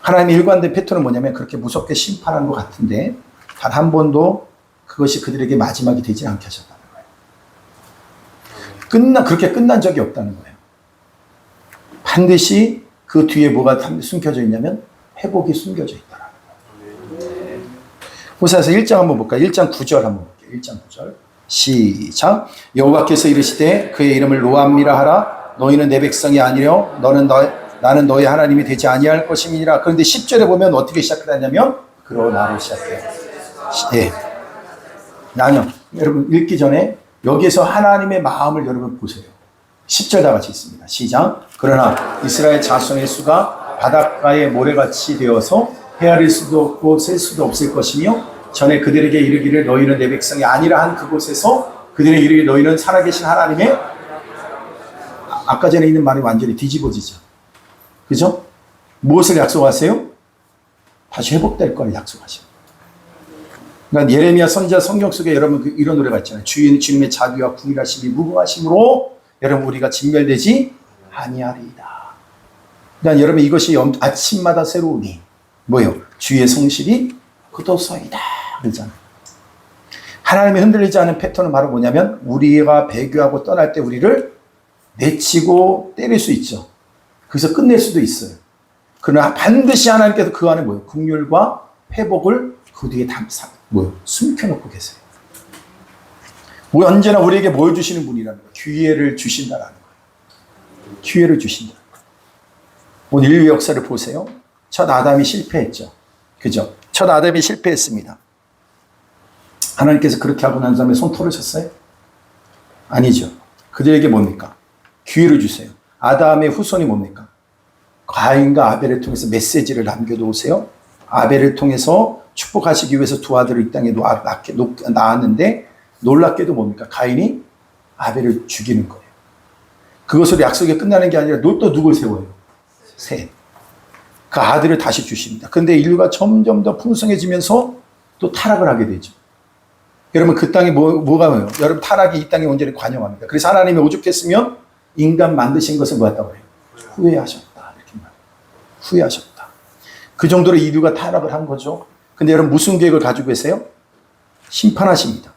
하나님의 일관된 패턴은 뭐냐면 그렇게 무섭게 심판하는 것 같은데 단 한 번도 그것이 그들에게 마지막이 되지 않게 하셨다는 거예요. 그렇게 끝난 적이 없다는 거예요. 반드시 그 뒤에 뭐가 숨겨져 있냐면 회복이 숨겨져 있다는 거예요. 호세아서 1장 한번 볼까요? 1장 9절 한번 볼게요. 1장 9절. 시작. 여호와께서 이르시되 그의 이름을 로암미라 하라. 너희는 내 백성이 아니려 나는 너희 하나님이 되지 아니할 것임이니라. 그런데 10절에 보면 어떻게 시작하냐면 그러나로 시작해요. 예. 아니요. 여러분 읽기 전에 여기에서 하나님의 마음을 여러분 보세요. 10절 다 같이 있습니다. 시작. 그러나 이스라엘 자손의 수가 바닷가의 모래같이 되어서 헤아릴 수도 없고 셀 수도 없을 것이며 전에 그들에게 이르기를 너희는 내 백성이 아니라 한 그곳에서 그들에게 이르기를 너희는 살아계신 하나님의 아까 전에 있는 말이 완전히 뒤집어지죠. 그죠? 무엇을 약속하세요? 다시 회복될 걸 약속하십니다. 그러니까 예레미야 선지자 성경 속에 여러분 이런 노래가 있잖아요. 주님의 자비와 궁일하심이 무궁하심으로 여러분 우리가 진멸되지 아니하리이다. 그러니까 여러분 이것이 아침마다 새로우니 뭐예요? 주의 성실이 굳어서이다. 그러잖아요. 하나님이 흔들리지 않은 패턴은 바로 뭐냐면 우리가 배교하고 떠날 때 우리를 내치고 때릴 수 있죠. 그래서 끝낼 수도 있어요. 그러나 반드시 하나님께서 그 안에 뭐예요? 긍휼과 회복을 그 뒤에 숨겨놓고 계세요. 언제나 우리에게 뭘 주시는 분이라는 거예요? 기회를 주신다라는 거예요. 기회를 주신다. 오늘 인류 역사를 보세요. 첫 아담이 실패했죠. 그죠? 첫 아담이 실패했습니다. 하나님께서 그렇게 하고 난 다음에 손 털으셨어요? 아니죠. 그들에게 뭡니까? 기회를 주세요. 아담의 후손이 뭡니까? 가인과 아벨을 통해서 메시지를 남겨놓으세요. 아벨을 통해서 축복하시기 위해서 두 아들을 이 땅에 낳았는데 놀랍게도 뭡니까? 가인이 아벨을 죽이는 거예요. 그것으로 약속이 끝나는 게 아니라 또 누굴 세워요? 셋. 그 아들을 다시 주십니다. 근데 인류가 점점 더 풍성해지면서 또 타락을 하게 되죠. 여러분 그 땅에 뭐가 뭐예요? 여러분 타락이 이 땅에 온전히 관영합니다. 그래서 하나님이 오죽했으면 인간 만드신 것을 뭐였다고 해요? 후회하셨다. 이렇게 말해요. 후회하셨다. 그 정도로 인류가 타락을 한 거죠. 근데 여러분 무슨 계획을 가지고 계세요? 심판하십니다.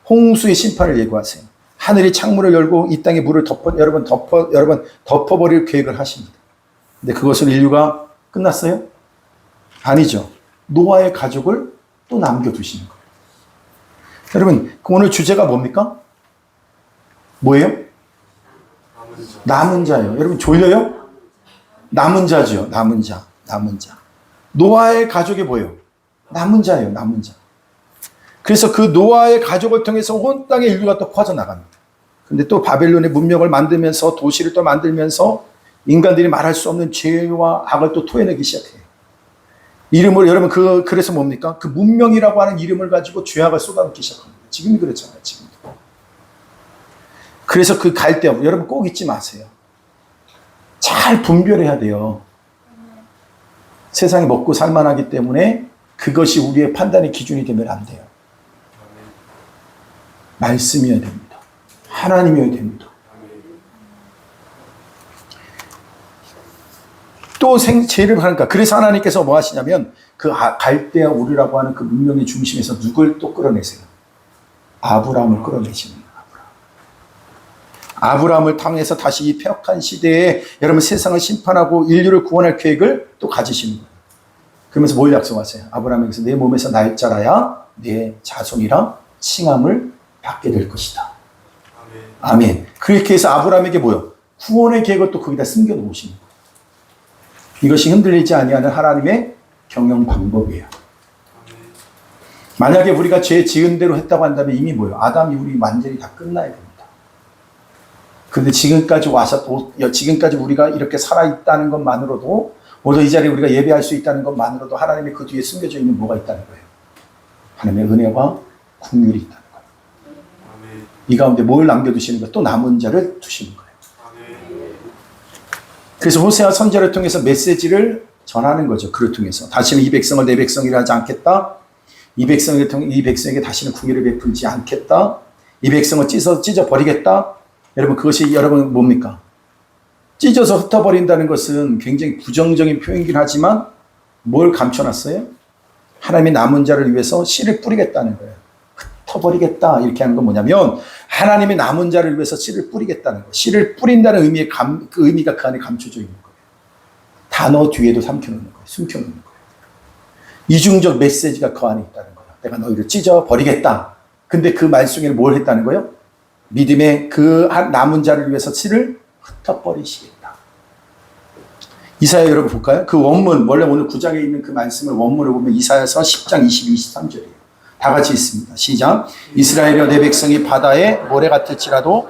홍수의 심판을 예고하세요. 하늘이 창문을 열고 이 땅에 물을 덮어버릴 계획을 하십니다. 근데 그것을 인류가 끝났어요? 아니죠. 노아의 가족을 또 남겨두시는 거예요. 여러분 오늘 주제가 뭡니까? 뭐예요? 남은 자예요. 여러분 졸려요? 남은 자죠. 남은 자. 노아의 가족이 뭐예요? 남은 자예요. 남은 자. 그래서 그 노아의 가족을 통해서 온 땅의 인류가 또 퍼져나갑니다. 근데 또 바벨론의 문명을 만들면서 도시를 또 만들면서 인간들이 말할 수 없는 죄와 악을 또 토해내기 시작해요. 이름을 여러분 그래서 뭡니까? 그 문명이라고 하는 이름을 가지고 죄악을 쏟아붓기 시작합니다. 지금이 그렇잖아요. 지금도. 그래서 그 갈대 여러분 꼭 잊지 마세요. 잘 분별해야 돼요. 세상이 먹고 살만하기 때문에 그것이 우리의 판단의 기준이 되면 안 돼요. 말씀이어야 됩니다. 하나님이어야 됩니다. 또 죄를 하니까 그래서 하나님께서 뭐 하시냐면 그 갈대아 우르라고 하는 그 문명의 중심에서 누굴 또 끌어내세요? 아브라함을 끌어내시는 거예요. 아브라함을 통해서 다시 이 폐역한 시대에 여러분 세상을 심판하고 인류를 구원할 계획을 또 가지시는 거예요. 그러면서 뭘 약속하세요? 아브라함에게서 내 몸에서 날 자라야 내 자손이랑 칭함을 받게 될 것이다. 아멘. 그렇게 해서 아브라함에게 뭐요? 구원의 계획을 또 거기다 숨겨 놓으시는 거예요. 이것이 흔들리지 아니하는 하나님의 경영 방법이에요. 만약에 우리가 죄 지은 대로 했다고 한다면 이미 뭐예요? 아담이 우리 완전히 다 끝나야 됩니다. 그런데 지금까지 우리가 이렇게 살아있다는 것만으로도 오늘 이 자리에 우리가 예배할 수 있다는 것만으로도 하나님의 그 뒤에 숨겨져 있는 뭐가 있다는 거예요? 하나님의 은혜와 긍휼이 있다는 거예요. 이 가운데 뭘 남겨두시는 거예요? 또 남은 자를 두시는 거예요. 그래서 호세아 선지자를 통해서 메시지를 전하는 거죠. 그를 통해서 다시는 이 백성을 내 백성이라 하지 않겠다. 이 백성에게 다시는 궁유를 베풀지 않겠다. 이 백성을 찢어 버리겠다. 여러분 그것이 여러분 뭡니까? 찢어서 흩어버린다는 것은 굉장히 부정적인 표현이긴 하지만 뭘 감춰놨어요? 하나님의 남은 자를 위해서 씨를 뿌리겠다는 거예요. 흩어버리겠다 이렇게 하는 건 뭐냐면 하나님의 남은 자를 위해서 씨를 뿌리겠다는 거예요. 씨를 뿌린다는 그 의미가 그 안에 감춰져 있는 거예요. 단어 뒤에도 삼켜놓는 거예요. 숨겨놓는 거예요. 이중적 메시지가 그 안에 있다는 거예요. 내가 너희를 찢어버리겠다. 근데 그 말 속에는 뭘 했다는 거예요? 믿음의 그 남은 자를 위해서 씨를 흩어버리시겠다. 이사야 여러분 볼까요? 그 원문, 원래 오늘 9장에 있는 그 말씀을 원문을 보면 이사야서 10장 22, 23절이에요. 다 같이 있습니다. 시작. 이스라엘여 내 백성이 바다에 모래 같을지라도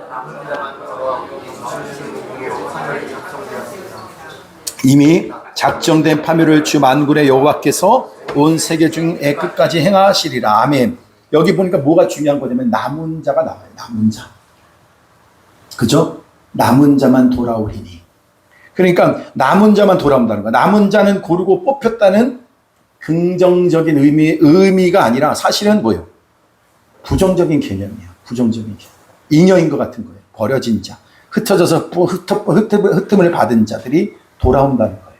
이미 작정된 파멸을 주 만군의 여호와께서 온 세계 중에 끝까지 행하시리라. 아멘. 여기 보니까 뭐가 중요한 거냐면 남은 자가 나와요. 남은 자. 그죠? 남은 자만 돌아오리니. 그러니까 남은 자만 돌아온다는 거야. 남은 자는 고르고 뽑혔다는 긍정적인 의미가 아니라 사실은 뭐예요? 부정적인 개념이야. 부정적인 개념. 잉여인 것 같은 거예요. 버려진 자. 흩어져서 흩음을 받은 자들이 돌아온다는 거예요.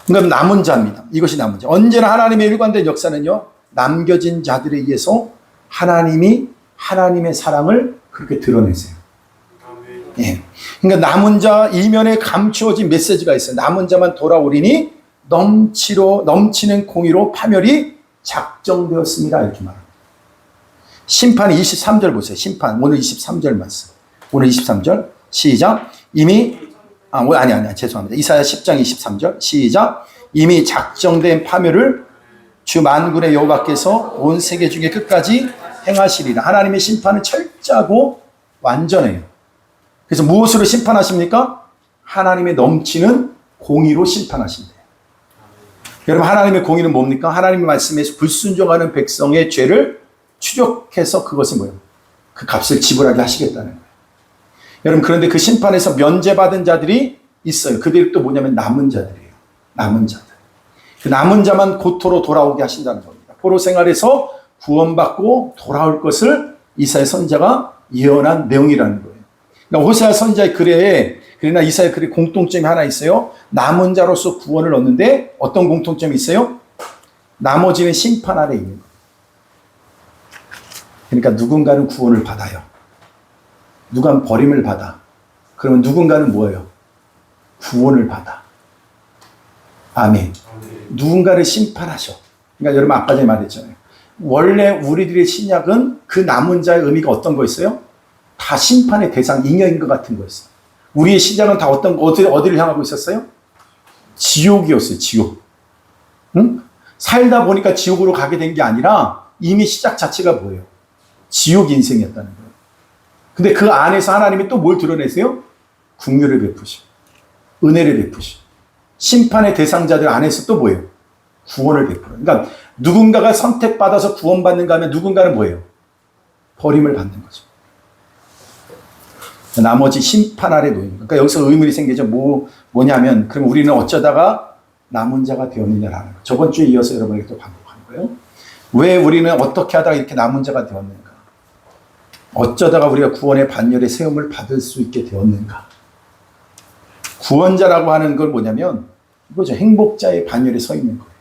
그러니까 남은 자입니다. 이것이 남은 자. 언제나 하나님의 일관된 역사는요, 남겨진 자들에 의해서 하나님이 하나님의 사랑을 그렇게 드러내세요. 예. 그러니까 남은 자 이면에 감추어진 메시지가 있어요. 남은 자만 돌아오리니 넘치는 공의로 파멸이 작정되었습니다. 이렇게 말합니다. 심판 23절 보세요. 심판 오늘 23절 말씀. 오늘 23절 시작. 죄송합니다. 이사야 10장 23절 시작. 이미 작정된 파멸을 주 만군의 여호와께서 온 세계 중에 끝까지 행하시리라. 하나님의 심판은 철저하고 완전해요. 그래서 무엇으로 심판하십니까? 하나님의 넘치는 공의로 심판하신대요. 여러분, 하나님의 공의는 뭡니까? 하나님의 말씀에 불순종하는 백성의 죄를 추적해서 그것을 뭐예요? 그 값을 지불하게 하시겠다는 거예요. 여러분, 그런데 그 심판에서 면제받은 자들이 있어요. 그들이 또 뭐냐면 남은 자들이에요. 남은 자들. 그 남은 자만 고토로 돌아오게 하신다는 겁니다. 포로 생활에서 구원받고 돌아올 것을 이사야 선지자가 예언한 내용이라는 거예요. 그러니까 호세아 선지자의 글에, 그러나 이사야 글에 공통점이 하나 있어요. 남은 자로서 구원을 얻는데 어떤 공통점이 있어요? 나머지는 심판 아래 있는 거예요. 그러니까 누군가는 구원을 받아요. 누군가는 버림을 받아. 그러면 누군가는 뭐예요? 구원을 받아. 아멘. 누군가를 심판하셔. 그러니까 여러분 아까 전에 말했잖아요. 원래 우리들의 신약은 그 남은 자의 의미가 어떤 거였어요? 다 심판의 대상, 잉여인 것 같은 거였어요. 우리의 시작은 다 어디를 향하고 있었어요? 지옥이었어요. 지옥. 응? 살다 보니까 지옥으로 가게 된 게 아니라 이미 시작 자체가 뭐예요? 지옥 인생이었다는 거예요. 근데 그 안에서 하나님이 또 뭘 드러내세요? 긍휼을 베푸시고 은혜를 베푸시고 심판의 대상자들 안에서 또 뭐예요? 구원을 베풀어요. 그러니까 누군가가 선택받아서 구원받는가 하면 누군가는 뭐예요? 버림을 받는 거죠. 나머지 심판 아래 놓인 거예요. 그러니까 여기서 의문이 생기죠. 뭐냐면 그럼 우리는 어쩌다가 남은 자가 되었느냐라는 거예요. 저번 주에 이어서 여러분에게 또 반복하는 거예요. 왜 우리는 어떻게 하다가 이렇게 남은 자가 되었는가? 어쩌다가 우리가 구원의 반열에 세움을 받을 수 있게 되었는가? 구원자라고 하는 걸 뭐냐면 이거죠. 행복자의 반열에 서 있는 거예요.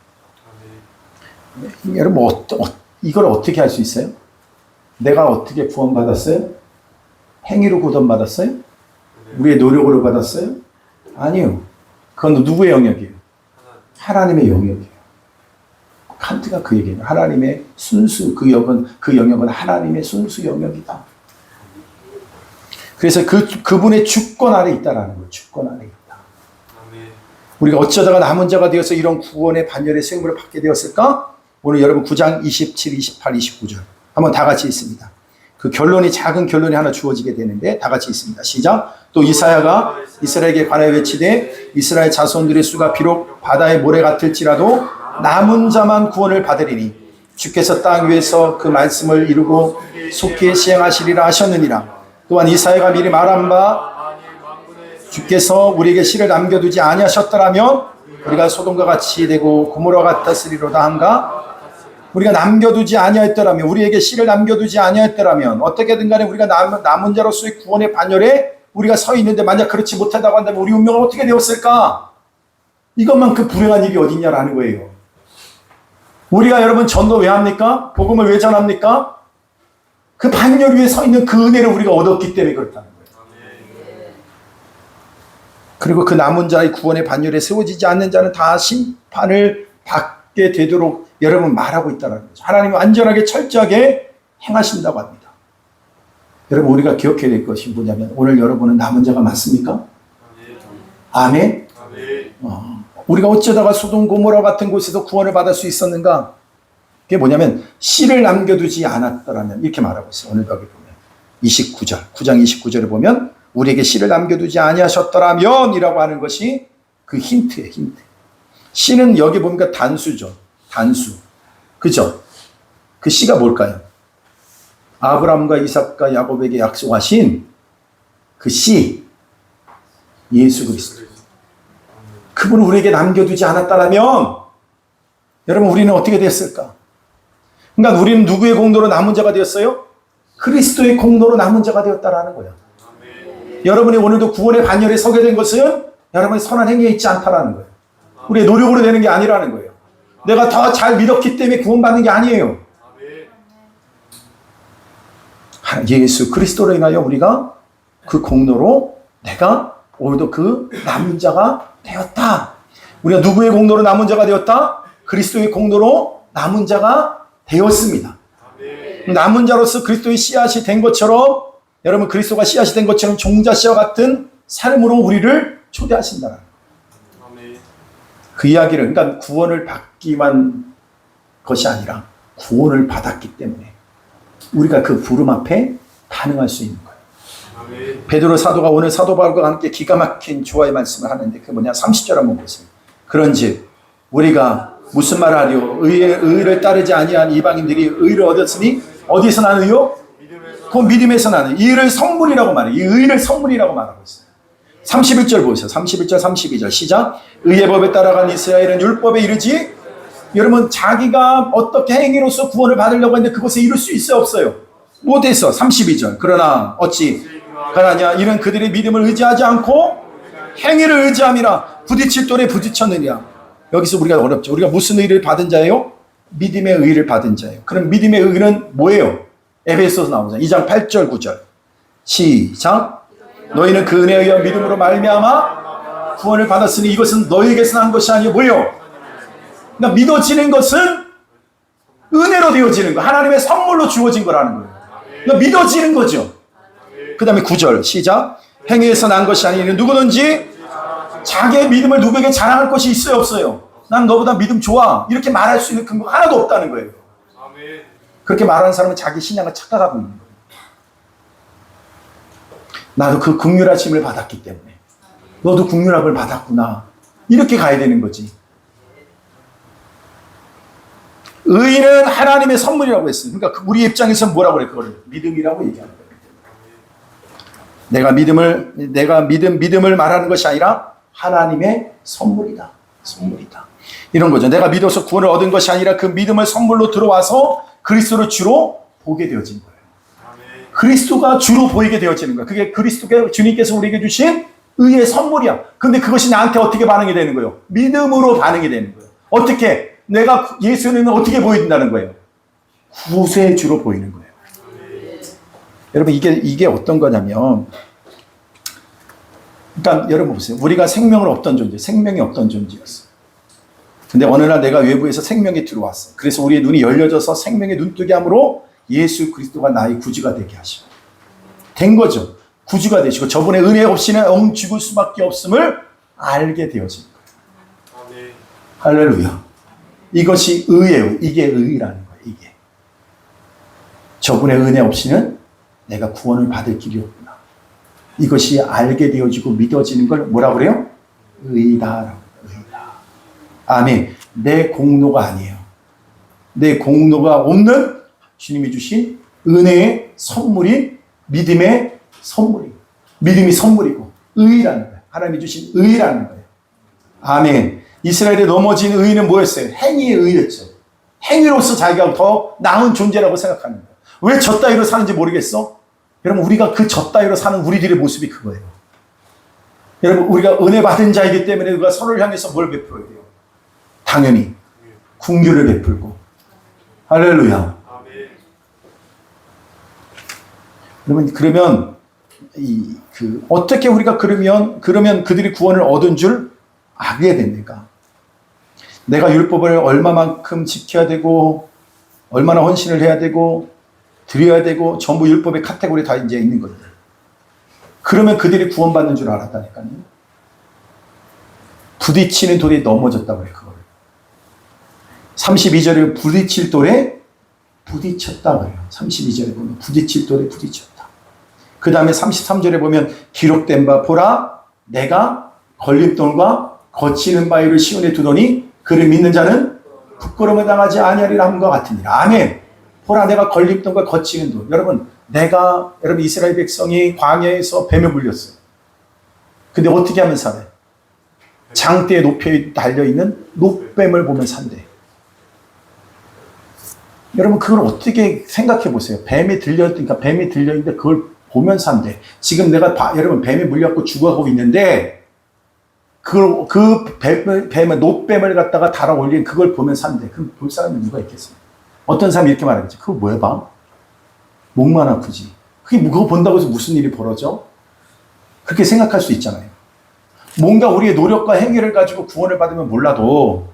여러분 이걸 어떻게 할 수 있어요? 내가 어떻게 구원받았어요? 행위로 구원받았어요? 우리의 노력으로 받았어요? 아니요. 그건 누구의 영역이에요? 하나님의 영역이에요. 칸트가 그 얘기예요. 하나님의 순수, 그 영역은 하나님의 순수 영역이다. 그래서 그분의 주권 아래 있다라는 거예요. 주권 아래 있다. 우리가 어쩌다가 남은 자가 되어서 이런 구원의 반열의 세움을 받게 되었을까? 오늘 여러분 9장 27, 28, 29절 한번 다 같이 있습니다. 그 작은 결론이 하나 주어지게 되는데 다 같이 있습니다. 시작. 또 이사야가 이스라엘에게 관하여 외치되 이스라엘 자손들의 수가 비록 바다의 모래 같을지라도 남은 자만 구원을 받으리니 주께서 땅 위에서 그 말씀을 이루고 속히 시행하시리라 하셨느니라. 또한 이사야가 미리 말한 바 주께서 우리에게 씨를 남겨두지 아니하셨더라면 우리가 소돔과 같이 되고 고모라 같았으리로다 한가. 우리가 남겨두지 아니하였더라면, 우리에게 씨를 남겨두지 아니하였더라면 어떻게든 간에 우리가 남은 자로서의 구원의 반열에 우리가 서 있는데 만약 그렇지 못하다고 한다면 우리 운명은 어떻게 되었을까? 이것만큼 불행한 일이 어딨냐라는 거예요. 우리가 여러분 전도 왜 합니까? 복음을 왜 전합니까? 그 반열 위에 서 있는 그 은혜를 우리가 얻었기 때문에 그렇다는 거예요. 그리고 그 남은 자의 구원의 반열에 세워지지 않는 자는 다 심판을 받게 되도록 여러분 말하고 있다는 거죠. 하나님은 완전하게 철저하게 행하신다고 합니다. 여러분, 우리가 기억해야 될 것이 뭐냐면, 오늘 여러분은 남은 자가 맞습니까? 아멘? 우리가 어쩌다가 소돔 고모라 같은 곳에서 구원을 받을 수 있었는가? 그게 뭐냐면, 씨를 남겨두지 않았더라면, 이렇게 말하고 있어요. 오늘 여기 보면 29절, 9장 29절에 보면 우리에게 씨를 남겨두지 아니하셨더라면 이라고 하는 것이 그 힌트예요. 힌트. 씨는 여기 보니까 단수죠. 단수. 그죠? 그 씨가 뭘까요? 아브라함과 이삭과 야곱에게 약속하신 그 씨, 예수 그리스도. 그분을 우리에게 남겨두지 않았다면 여러분, 우리는 어떻게 됐을까? 그러니까 우리는 누구의 공로로 남은 자가 되었어요? 그리스도의 공로로 남은 자가 되었다라는 거예요. 여러분이 오늘도 구원의 반열에 서게 된 것은 여러분의 선한 행위에 있지 않다라는 거예요. 우리의 노력으로 되는 게 아니라는 거예요. 내가 더 잘 믿었기 때문에 구원받는 게 아니에요. 예수 그리스도로 인하여 우리가 그 공로로 내가 오늘도 그 남은 자가 되었다. 우리가 누구의 공로로 남은 자가 되었다? 그리스도의 공로로 남은 자가 되었습니다. 남은 자로서 그리스도의 씨앗이 된 것처럼, 여러분, 그리스도가 씨앗이 된 것처럼 종자 씨와 같은 삶으로 우리를 초대하신다는 그 이야기를, 그러니까 구원을 받기만 것이 아니라 구원을 받았기 때문에 우리가 그 부름 앞에 반응할 수 있는 거예요. 베드로 사도가 오늘 사도 바울과 함께 기가 막힌 조화의 말씀을 하는데, 그게 뭐냐? 30절 한번 보겠습니다. 그런즉 우리가 무슨 말을 하리요? 의를 따르지 아니한 이방인들이 의를 얻었으니 어디서 나는 의요? 그 믿음에서 나는. 이 의를 선물이라고 말해요. 이 의를 선물이라고 말하고 있어요. 31절 보세요. 31절 32절 시작. 의의 법에 따라간 이스라엘은 율법에 이르지. 여러분, 자기가 어떻게 행위로서 구원을 받으려고 했는데 그것에 이룰 수 있어요, 없어요? 못했어. 32절. 그러나 어찌 가라냐? 이는 그들의 믿음을 의지하지 않고 행위를 의지함이라. 부딪힐 돌에 부딪혔느냐. 여기서 우리가 어렵죠. 우리가 무슨 의를 받은 자예요? 믿음의 의를 받은 자예요. 그럼 믿음의 의는 뭐예요? 에베소서 나오죠. 2장 8절 9절 시작. 너희는 그 은혜에 의한 믿음으로 말미암아 구원을 받았으니 이것은 너희에게서 난 것이 아니요 뭐요? 그러니까 믿어지는 것은 은혜로 되어지는 거, 하나님의 선물로 주어진 거라는 거예요. 그러니까 믿어지는 거죠. 그 다음에 9절 시작. 행위에서 난 것이 아니니 누구든지 자기의 믿음을 누구에게 자랑할 것이 있어요, 없어요? 난 너보다 믿음 좋아, 이렇게 말할 수 있는 근거가 하나도 없다는 거예요. 그렇게 말하는 사람은 자기 신앙을 착각하고 있는 거예요. 나도 그 긍휼하심을 받았기 때문에 너도 긍휼함을 받았구나, 이렇게 가야 되는 거지. 의는 하나님의 선물이라고 했어요. 그러니까 우리 입장에서는 뭐라고 그래? 그걸 믿음이라고 얘기하는 거예요. 내가 믿음을 말하는 것이 아니라 하나님의 선물이다. 선물이다. 이런 거죠. 내가 믿어서 구원을 얻은 것이 아니라 그 믿음을 선물로 들어와서 그리스도를 주로 보게 되어진 거예요. 그리스도가 주로 보이게 되어지는 거예요. 그게 그리스도가 주님께서 우리에게 주신 의의 선물이야. 근데 그것이 나한테 어떻게 반응이 되는 거예요? 믿음으로 반응이 되는 거예요. 어떻게? 내가 예수는 어떻게 보인다는 거예요? 구세의 주로 보이는 거예요. 여러분, 이게 어떤 거냐면, 그러니까 여러분 보세요. 우리가 생명을 얻던 존재, 생명이 없던 존재였어. 근데 어느 날 내가 외부에서 생명이 들어왔어. 그래서 우리의 눈이 열려져서 생명의 눈뜨게 함으로 예수 그리스도가 나의 구주가 되게 하시고 된 거죠. 구주가 되시고 저분의 은혜 없이는 엉 죽을 수밖에 없음을 알게 되어진 거예요. 할렐루야. 이것이 의예요. 이게 의라는 거예요. 이게 저분의 은혜 없이는 내가 구원을 받을 길이 없구나. 이것이 알게 되어지고 믿어지는 걸 뭐라고 그래요? 의다라고. 의다. 아멘. 내 공로가 아니에요. 내 공로가 없는 주님이 주신 은혜의 선물인 믿음의 선물이고, 믿음이 선물이고 의라는 거예요. 하나님이 주신 의라는 거예요. 아멘. 이스라엘에 넘어진 의는 뭐였어요? 행위의 의였죠. 행위로서 자기가 더 나은 존재라고 생각하는 거예요. 왜 저 따위로 사는지 모르겠어? 여러분, 우리가 그 저 따위로 사는 우리들의 모습이 그거예요. 여러분, 우리가 은혜 받은 자이기 때문에 우리가 서로를 향해서 뭘 베풀어야 돼요? 당연히 긍휼을 베풀고. 할렐루야. 여러분, 그러면 어떻게 우리가 그러면 그들이 구원을 얻은 줄 알게 됩니까? 내가 율법을 얼마만큼 지켜야 되고, 얼마나 헌신을 해야 되고, 드려야 되고 전부 율법의 카테고리에 다 이제 있는 거예요. 그러면 그들이 구원받는 줄 알았다니까요. 부딪히는 돌에 넘어졌다고 해요. 그걸 32절에 부딪힐 돌에 부딪혔다 그래요. 32절에 보면 부딪힐 돌에 부딪혔다. 그 다음에 33절에 보면 기록된 바 보라 내가 걸림돌과 거치는 바위를 시온에 두더니 그를 믿는 자는 부끄러움을 당하지 아니하리라 함과 같으니라. 아멘. 보라 내가 걸림돌과 거치는 돌. 여러분 이스라엘 백성이 광야에서 뱀에 물렸어요. 근데 어떻게 하면 살아요? 장대에 높이 달려있는 녹뱀을 보면 산대. 여러분 그걸 어떻게 생각해 보세요. 뱀이 들려있는데 그걸 보면 산대. 지금 여러분 뱀에 물려갖고 죽어가고 있는데 그 뱀의 녹뱀을 갖다가 달아 올린 그걸 보면 산대. 그럼 볼 사람이 누가 있겠어요? 어떤 사람이 이렇게 말하겠지. 그거 뭐야 봐? 목만 아프지. 그거 본다고 해서 무슨 일이 벌어져? 그렇게 생각할 수 있잖아요. 뭔가 우리의 노력과 행위를 가지고 구원을 받으면 몰라도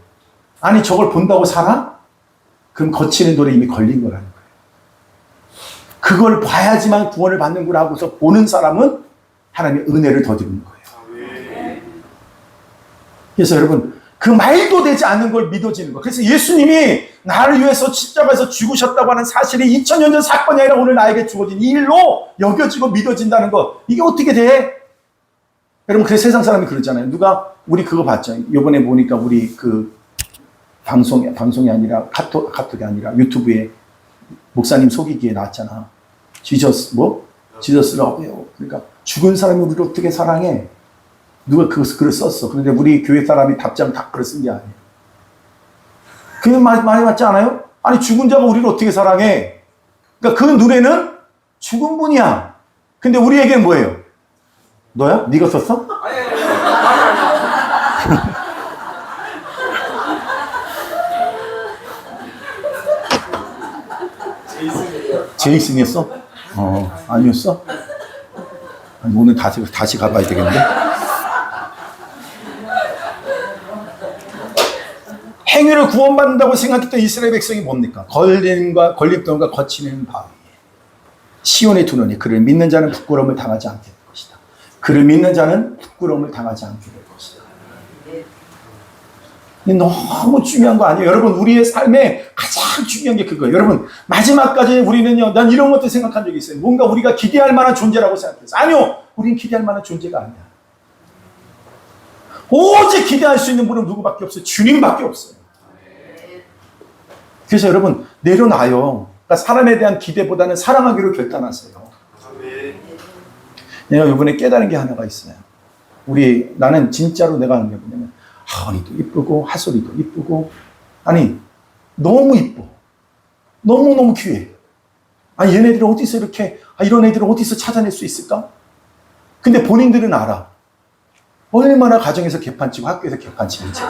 아니 저걸 본다고 살아? 그럼 거치는 돌에 이미 걸린 거라는 거예요. 그걸 봐야지만 구원을 받는구나 하고서 보는 사람은 하나님의 은혜를 더드리는 거예요. 그래서 여러분 그 말도 되지 않는 걸 믿어지는 거예요. 그래서 예수님이 나를 위해서 십자가에서 죽으셨다고 하는 사실이 2000년 전 사건이 아니라 오늘 나에게 주어진 일로 여겨지고 믿어진다는 거. 이게 어떻게 돼? 여러분 그래서 세상 사람이 그러잖아요. 우리 그거 봤죠. 이번에 보니까 우리 그 방송이 아니라 카톡이 아니라 유튜브에 목사님 속이기에 나왔잖아. 지저스 러브요. 그러니까 죽은 사람이 우리를 어떻게 사랑해? 누가 글을 썼어. 그런데 우리 교회 사람이 답장 다 글을 쓴 게 아니에요. 그게 많이 맞지 않아요? 아니 죽은 자가 우리를 어떻게 사랑해? 그러니까 그 눈에는 죽은 분이야. 근데 우리에게는 뭐예요? 너야? 네가 썼어? 제이슨이었어? 아니었어? 아니, 오늘 다시 가봐야 되겠는데? 행위를 구원받는다고 생각했던 이스라엘 백성이 뭡니까? 걸림돌과 거치는 바위. 시온에 두노니 그를 믿는 자는 부끄러움을 당하지 않게 될 것이다. 그를 믿는 자는 부끄러움을 당하지 않게 될 것이다. 너무 중요한 거 아니에요? 여러분 우리의 삶에 가장 중요한 게 그거예요. 여러분 마지막까지 우리는요, 난 이런 것도 생각한 적이 있어요. 뭔가 우리가 기대할 만한 존재라고 생각했어요. 아니요, 우리는 기대할 만한 존재가 아니야. 오직 기대할 수 있는 분은 누구밖에 없어요? 주님밖에 없어요. 그래서 여러분 내려놔요. 그러니까 사람에 대한 기대보다는 사랑하기로 결단하세요. 내가 이번에 깨달은 게 하나가 있어요. 나는 진짜로 내가 하는 게 뭐냐면 하은이도 이쁘고 하솔이도 이쁘고 아니 너무 이뻐. 너무너무 귀해. 아니 얘네들이 어디서 이렇게 이런 애들을 어디서 찾아낼 수 있을까? 근데 본인들은 알아. 얼마나 가정에서 개판치고 학교에서 개판치는지.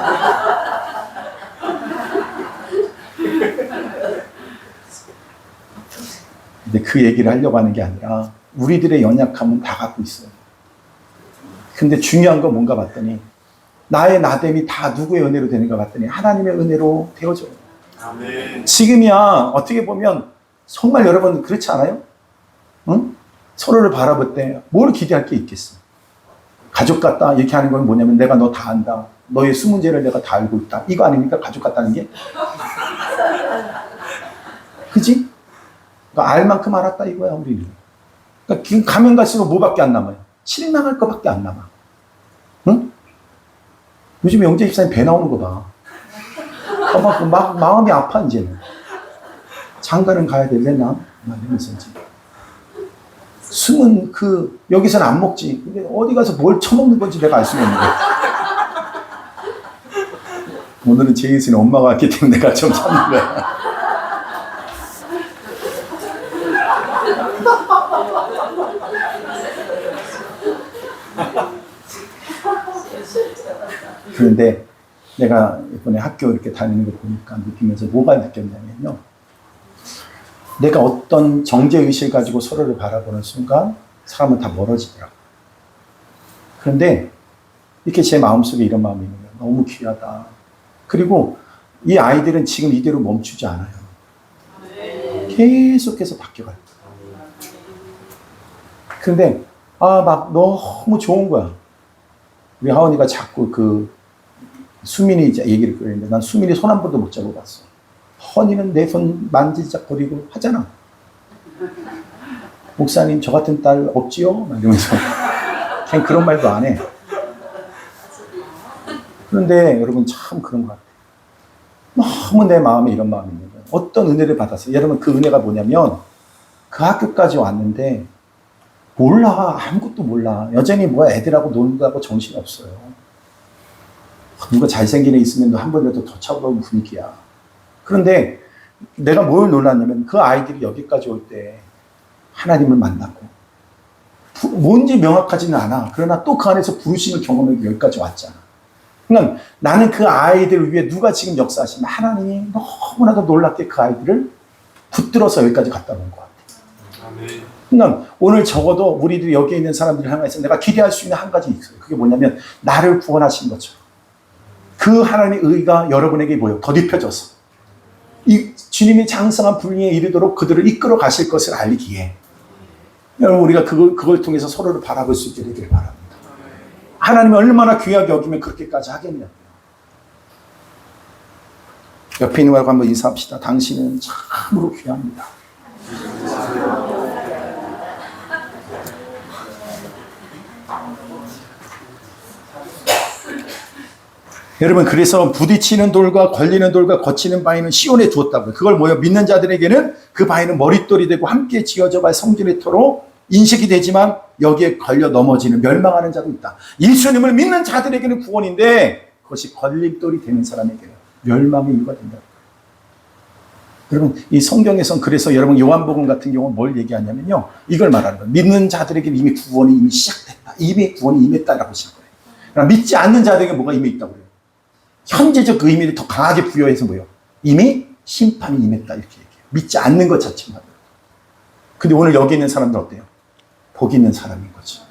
근데 그 얘기를 하려고 하는 게 아니라 우리들의 연약함은 다 갖고 있어요. 근데 중요한 건 뭔가 봤더니 나의 나됨이 다 누구의 은혜로 되는가 봤더니 하나님의 은혜로 되어져요. 아멘. 지금이야 어떻게 보면 정말 여러분 그렇지 않아요? 응? 서로를 바라볼 때 뭘 기대할 게 있겠어? 가족 같다 이렇게 하는 건 뭐냐면 내가 너 다 안다. 너의 수문제를 내가 다 알고 있다. 이거 아닙니까? 가족 같다는 게? 그지? 그러니까 알 만큼 알았다 이거야 우리는. 그러니까 가면 갈수록 뭐밖에 안 남아요? 실망할 거밖에 안 남아. 응? 요즘 영재 집사님 배 나오는 거 봐. 막 마음이 아파 이제는. 장가는 가야 될래나? 이러면서 이제. 숨은 여기서는 안 먹지. 근데 어디 가서 뭘 처먹는 건지 내가 알 수가 없는 거야. 오늘은 제이슨의 엄마가 왔기 때문에 내가 좀 참는 거야. 그런데 내가 이번에 학교 이렇게 다니는 거 보니까 느끼면서 뭐가 느꼈냐면요. 내가 어떤 정죄의식을 가지고 서로를 바라보는 순간 사람은 다 멀어지더라고요. 그런데 이렇게 제 마음속에 이런 마음이 있는 거예요. 너무 귀하다. 그리고 이 아이들은 지금 이대로 멈추지 않아요. 계속해서 바뀌어가요. 그런데 막 너무 좋은 거야. 우리 하원이가 자꾸 수민이 이제 얘기를 그랬는데 난 수민이 손 한 번도 못 잡고 봤어. 허니는 내 손 만지작거리고 하잖아. 목사님 저 같은 딸 없지요? 막 이러면서 걔는 그런 말도 안 해. 그런데 여러분 참 그런 것 같아요. 너무 내 마음에 이런 마음이 있는 거예요. 어떤 은혜를 받았어요. 여러분 그 은혜가 뭐냐면 그 학교까지 왔는데 몰라. 아무것도 몰라. 여전히 뭐야 애들하고 논다고 정신이 없어요. 누가 잘생긴 애 있으면 한 번이라도 더 차가운 분위기야. 그런데 내가 뭘 놀랐냐면 그 아이들이 여기까지 올 때 하나님을 만나고 뭔지 명확하지는 않아. 그러나 또 그 안에서 부르심을 경험하고 여기까지 왔잖아. 그러니까 나는 그 아이들을 위해 누가 지금 역사하시면 하나님이 너무나도 놀랍게 그 아이들을 붙들어서 여기까지 갖다 놓은 것 같아. 그러니까 오늘 적어도 우리들이 여기 있는 사람들을 향해서 내가 기대할 수 있는 한 가지 있어요. 그게 뭐냐면 나를 구원하신 것처럼 그 하나님의 의가 여러분에게 뭐예요? 덧입혀져서 이 주님이 장성한 분위기에 이르도록 그들을 이끌어 가실 것을 알기에 여러분 우리가 그걸 통해서 서로를 바라볼 수 있게 되기를 바랍니다. 하나님이 얼마나 귀하게 여기면 그렇게까지 하겠냐. 옆에 있는 분과 한번 인사합시다. 당신은 참으로 귀합니다. 여러분 그래서 부딪히는 돌과 걸리는 돌과 거치는 바위는 시온에 두었다고요. 그걸 뭐예요? 믿는 자들에게는 그 바위는 머릿돌이 되고 함께 지어져 갈 성전의 터로 인식이 되지만 여기에 걸려 넘어지는 멸망하는 자도 있다. 예수님을 믿는 자들에게는 구원인데 그것이 걸림돌이 되는 사람에게는 멸망의 이유가 된다. 여러분 이 성경에선 그래서 여러분 요한복음 같은 경우는 뭘 얘기하냐면요. 이걸 말하는 거예요. 믿는 자들에게는 이미 구원이 이미 시작됐다. 이미 구원이 임했다라고 하시는 거예요. 그러나 믿지 않는 자들에게 뭐가 이미 있다고 그래요. 현재적 그 의미를 더 강하게 부여해서 뭐예요? 이미 심판이 임했다 이렇게 얘기해요. 믿지 않는 것 자체만. 근데 오늘 여기 있는 사람들 어때요? 복 있는 사람인 거죠.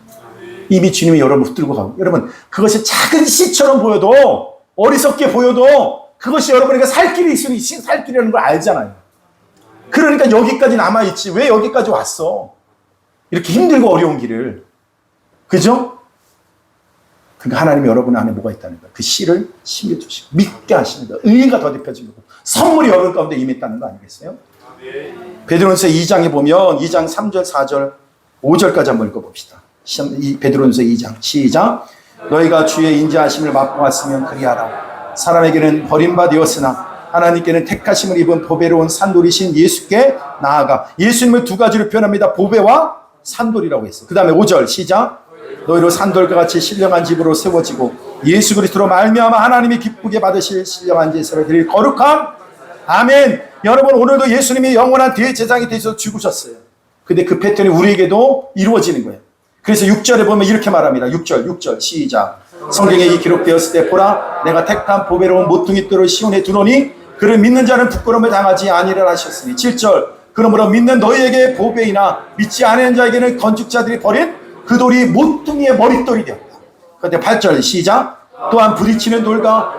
이미 주님이 여러분 붙들고 가고 여러분 그것이 작은 씨처럼 보여도 어리석게 보여도 그것이 여러분에게 살 길이 있으니 살 길이라는 걸 알잖아요. 그러니까 여기까지 남아있지 왜 여기까지 왔어? 이렇게 힘들고 어려운 길을. 그죠? 그러니까 하나님이 여러분 안에 뭐가 있다는 거예요. 그 씨를 심겨주시고 믿게 하시는 거예요. 의가 덧입혀지고 선물이 여러분 가운데 임했다는 거 아니겠어요? 베드로전서 2장에 보면 2장 3절 4절 5절까지 한번 읽어봅시다. 베드로전서 2장 시작. 너희가 주의 인자하심을 맛보았으면 그리하라. 사람에게는 버림받았으나 하나님께는 택하심을 입은 보배로운 산돌이신 예수께 나아가. 예수님을 두 가지로 표현합니다. 보배와 산돌이라고 했어요. 그 다음에 5절 시작. 너희로 산돌과 같이 신령한 집으로 세워지고 예수 그리스도로 말미암아 하나님이 기쁘게 받으실 신령한 제사를 드릴 거룩한 아멘. 여러분 오늘도 예수님이 영원한 대제사장이 되셔서 죽으셨어요. 근데 그 패턴이 우리에게도 이루어지는 거예요. 그래서 6절에 보면 이렇게 말합니다. 6절 시작. 성경에 이 기록되었을 때 보라 내가 택한 보배로운 모퉁이 뜰을 시온에 두노니 그를 믿는 자는 부끄러움을 당하지 아니라 하셨으니 7절 그러므로 믿는 너희에게 보배이나 믿지 않은 자에게는 건축자들이 버린 그 돌이 모퉁이의 머릿돌이 되었다. 그런데 8절 시작. 또한 부딪히는 돌과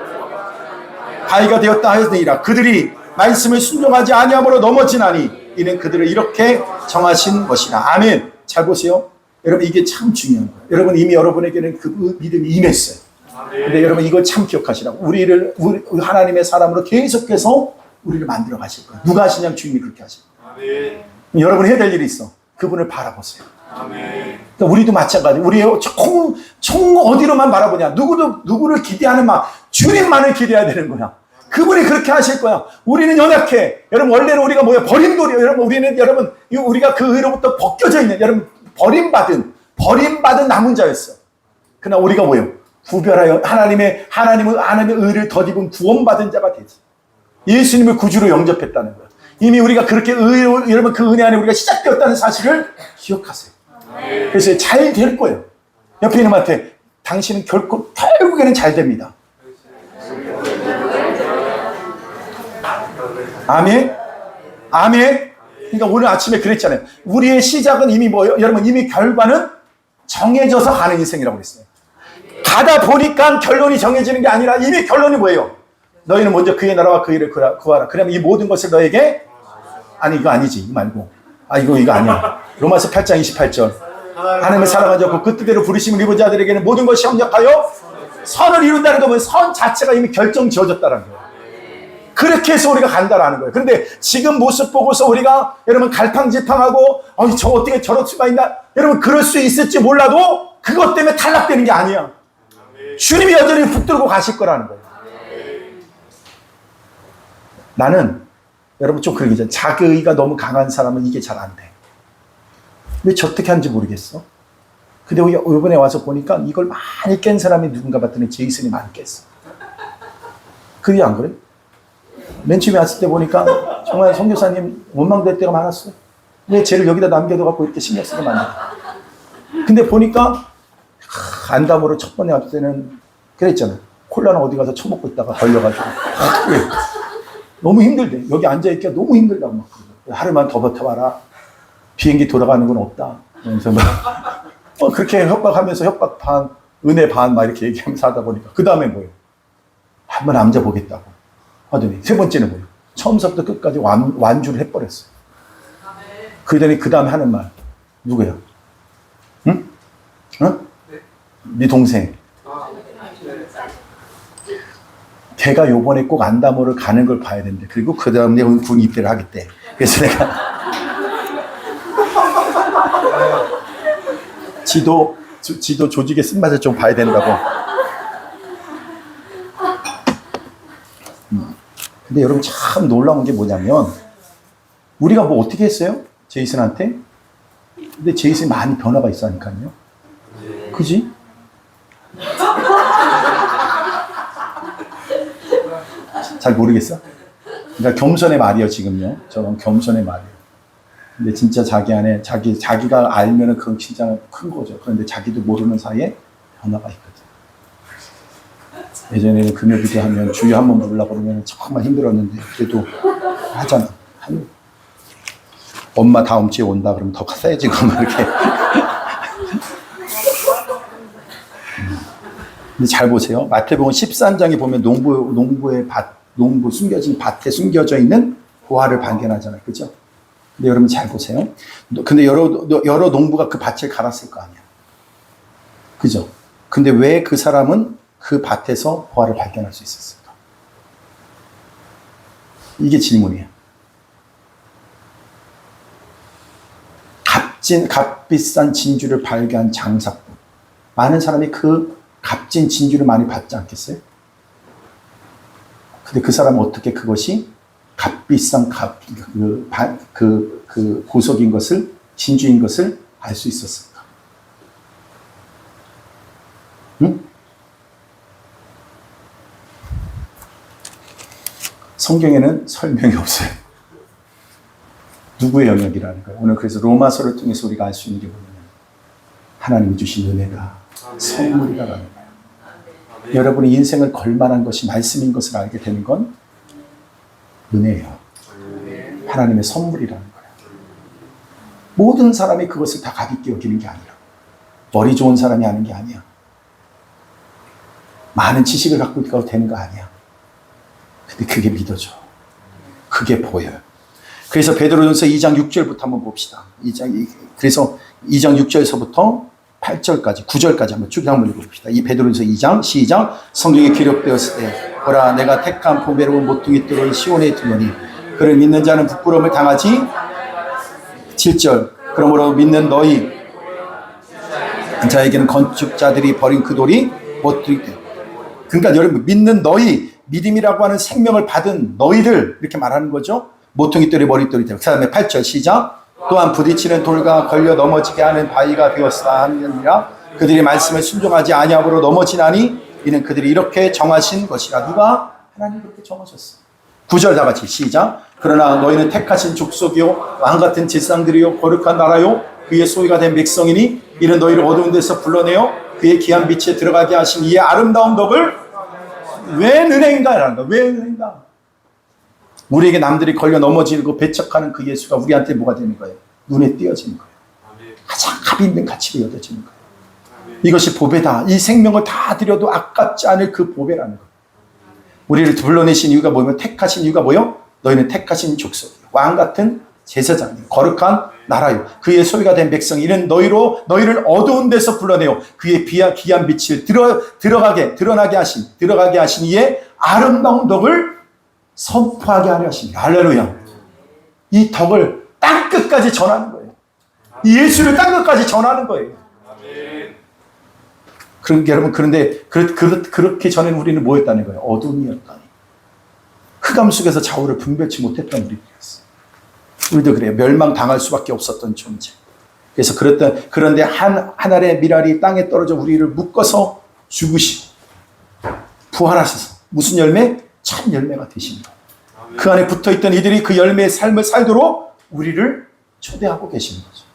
바위가 되었다 하였느니라. 그들이 말씀을 순종하지 아니함으로 넘어지나니 이는 그들을 이렇게 정하신 것이라. 아멘. 잘 보세요. 여러분 이게 참 중요한 거예요. 여러분 이미 여러분에게는 그 믿음이 임했어요. 근데 여러분 이걸 참 기억하시라고. 우리 하나님의 사람으로 계속해서 우리를 만들어 가실 거예요. 누가 하시냐면 주님이 그렇게 하실 거예요. 여러분이 해야 될 일이 있어. 그분을 바라보세요. 그러니까 우리도 마찬가지. 우리 총 어디로만 바라보냐. 누구를 기대하는 마음. 주님만을 기대해야 되는 거야. 그분이 그렇게 하실 거야. 우리는 연약해. 여러분 원래는 우리가 뭐야? 버림돌이에요. 여러분 우리가 그 의로부터 벗겨져 있는 여러분 버림받은 남은 자였어. 그러나 우리가 뭐예요? 구별하여 하나님의 의를 덧입은 구원받은 자가 되지. 예수님을 구주로 영접했다는 거야. 이미 우리가 그렇게 여러분 그 은혜 안에 우리가 시작되었다는 사실을 기억하세요. 그래서 잘 될 거예요. 옆에 있는 분한테 당신은 결국에는 잘 됩니다. 아멘. 아멘. 그러니까 오늘 아침에 그랬잖아요. 우리의 시작은 이미 뭐예요? 여러분 이미 결과는 정해져서 가는 인생이라고 그랬어요. 가다 보니까 결론이 정해지는 게 아니라 이미 결론이 뭐예요? 너희는 먼저 그의 나라와 그 일을 구하라. 그러면 이 모든 것을 너에게 아니 이거 아니지. 이거 말고. 이거 아니야. 로마서 8장 28절. 하나님의 사랑을 잡고 그 뜻대로 부르심을 입은 자들에게는 모든 것이 협력하여 선을 이룬다는 거면 선 자체가 이미 결정 지어졌다는 거예요. 그렇게 해서 우리가 간다라는 거예요. 그런데 지금 모습 보고서 우리가 여러분 갈팡질팡하고 저 어떻게 저럴 수가 있나? 여러분 그럴 수 있을지 몰라도 그것 때문에 탈락되는 게 아니야. 주님이 여전히 붙들고 가실 거라는 거예요. 나는 여러분 좀 그런 게 있잖아요. 자기의가 너무 강한 사람은 이게 잘 안 돼. 왜 저렇게 하는지 모르겠어. 근데 이번에 와서 보니까 이걸 많이 깬 사람이 누군가 봤더니 제이슨이 많이 깼어. 그게 안 그래? 맨 처음에 왔을 때 보니까 정말 선교사님 원망될 때가 많았어요. 왜 쟤를 여기다 남겨둬갖고 이렇게 신경 쓰게 만드냐. 근데 보니까 안담으로 첫 번째 왔을 때는 그랬잖아. 콜라는 어디 가서 처먹고 있다가 걸려가지고 너무 힘들대. 여기 앉아있기가 너무 힘들다고 막 하루만 더 버텨봐라. 비행기 돌아가는 건 없다. 그래서 막 그렇게 협박하면서 협박 반, 은혜 반 막 이렇게 얘기하면서 하다 보니까 그 다음에 뭐예요? 한번 앉아보겠다고 하더니 세 번째는 뭐예요? 처음부터 끝까지 완주를 해버렸어요. 그러더니 그 다음에 하는 말 누구야? 응? 네 동생. 걔가 요번에 꼭 안다모를 가는 걸 봐야 된대. 그리고 그 다음에 군 입대를 하겠대. 그래서 내가 지도 조직의 쓴맛을 좀 봐야 된다고. 근데 여러분 참 놀라운 게 뭐냐면 우리가 뭐 어떻게 했어요? 제이슨한테? 근데 제이슨이 많이 변화가 있으니까요. 그지? 잘 모르겠어? 그러니까 겸손의 말이에요, 지금요. 저건 겸손의 말이에요. 근데 진짜 자기 안에, 자기가 알면은 그건 진짜 큰 거죠. 그런데 자기도 모르는 사이에 변화가 있거든. 예전에는 금요기도 하면 주에 한 번 부르려고 그러면 정말 힘들었는데, 그래도 하잖아. 엄마 다음 주에 온다 그러면 더 세지고 막 이렇게. 근데 잘 보세요. 마태복음 13장에 보면 농부 숨겨진 밭에 숨겨져 있는 보화를 발견하잖아요. 그죠? 근데 여러분 잘 보세요. 근데 여러 농부가 그 밭을 갈았을 거 아니야. 그죠? 근데 왜 그 사람은 그 밭에서 보화를 발견할 수 있었을까? 이게 질문이에요. 값비싼 진주를 발견한 장사꾼. 많은 사람이 그 값진 진주를 많이 받지 않겠어요? 근데 그 사람은 어떻게 그것이 값비싼 그 보석인 것을, 진주인 것을 알 수 있었을까? 응? 성경에는 설명이 없어요. 누구의 영역이라는 거예요. 오늘 그래서 로마서를 통해서 우리가 알 수 있는 게 뭐냐면 하나님이 주신 은혜가 선물이라는 거예요. 여러분의 인생을 걸만한 것이 말씀인 것을 알게 되는 건 은혜예요. 하나님의 선물이라는 거예요. 모든 사람이 그것을 다 가볍게 여기는 게 아니라 머리 좋은 사람이 하는 게 아니야. 많은 지식을 갖고 있다고 되는 거 아니야. 근데 그게 믿어져. 그게 보여요. 그래서 베드로전서 2장 6절부터 한번 봅시다. 그래서 2장 6절에서부터 8절까지, 9절까지 한번 쭉 한번 읽어봅시다. 이 베드로전서 2장, 시작. 성경에 기록되었을 때, 보라, 내가 택한 보배로운 모퉁이 뜰을 시온에 두노니, 그를 믿는 자는 부끄러움을 당하지. 7절. 그러므로 믿는 너희 자에게는 건축자들이 버린 그 돌이 모퉁이 뜰. 그러니까 여러분, 믿는 너희, 믿음이라고 하는 생명을 받은 너희들, 이렇게 말하는 거죠. 모퉁이 뜰이 머릿돌이 되고. 그 다음에 8절 시작. 또한 부딪히는 돌과 걸려 넘어지게 하는 바위가 되었으라 하느니라. 그들이 말씀을 순종하지 아니함으로 넘어지나니 이는 그들이 이렇게 정하신 것이라. 누가? 하나님 그렇게 정하셨어. 9절 다 같이 시작. 그러나 너희는 택하신 족속이요 왕같은 제사장들이요 거룩한 나라요 그의 소유가 된 백성이니 이는 너희를 어두운 데서 불러내어 그의 귀한 빛에 들어가게 하신 이의 아름다운 덕을 왜 은혜인가? 라는 거야. 왜 은혜인가? 우리에게 남들이 걸려 넘어지고 배척하는 그 예수가 우리한테 뭐가 되는 거예요? 눈에 띄어지는 거예요. 가장 값 있는 가치로 여겨지는 거예요. 이것이 보배다. 이 생명을 다 드려도 아깝지 않을 그 보배라는 거예요. 우리를 불러내신 이유가 뭐냐면 택하신 이유가 뭐예요? 너희는 택하신 족속이에요. 왕 같은 제사장님, 거룩한 나라요, 그의 소유가 된 백성, 이는 너희를 어두운 데서 불러내어 그의 귀한 빛을 드러나게 하신 이의 아름다운 덕을 선포하게 하려 하십니다. 할렐루야. 이 덕을 땅 끝까지 전하는 거예요. 이 예수를 땅 끝까지 전하는 거예요. 여러분, 그런데 그렇게 전에는 우리는 뭐였다는 거예요? 어둠이었다니. 흑암 속에서 좌우를 분별치 못했던 우리들이었어요. 우리도 그래요. 멸망당할 수밖에 없었던 존재. 그래서 그런데 한 알의 밀알이 땅에 떨어져 우리를 묶어서 죽으시고 부활하셔서 무슨 열매? 참 열매가 되신 거예요. 그 안에 붙어있던 이들이 그 열매의 삶을 살도록 우리를 초대하고 계시는 거죠.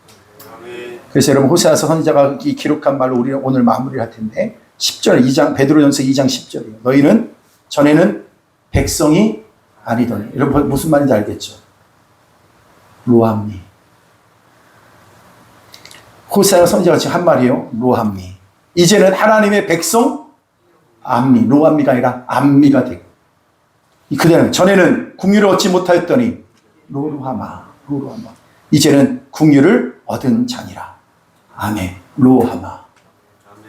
그래서 여러분, 호세아서 선지자가 이 기록한 말로 우리는 오늘 마무리를 할 텐데 10절 베드로전서 2장 10절이에요. 너희는 전에는 백성이 아니더니. 여러분 무슨 말인지 알겠죠? 로함니. 호세아 선지자가 지금 한 말이에요. 로함니. 이제는 하나님의 백성 암미. 로함미가 아니라 암미가 되고. 그대는 전에는 궁유를 얻지 못하였더니 로루하마. 이제는 궁유를 얻은 자니라. 아멘. 로하마.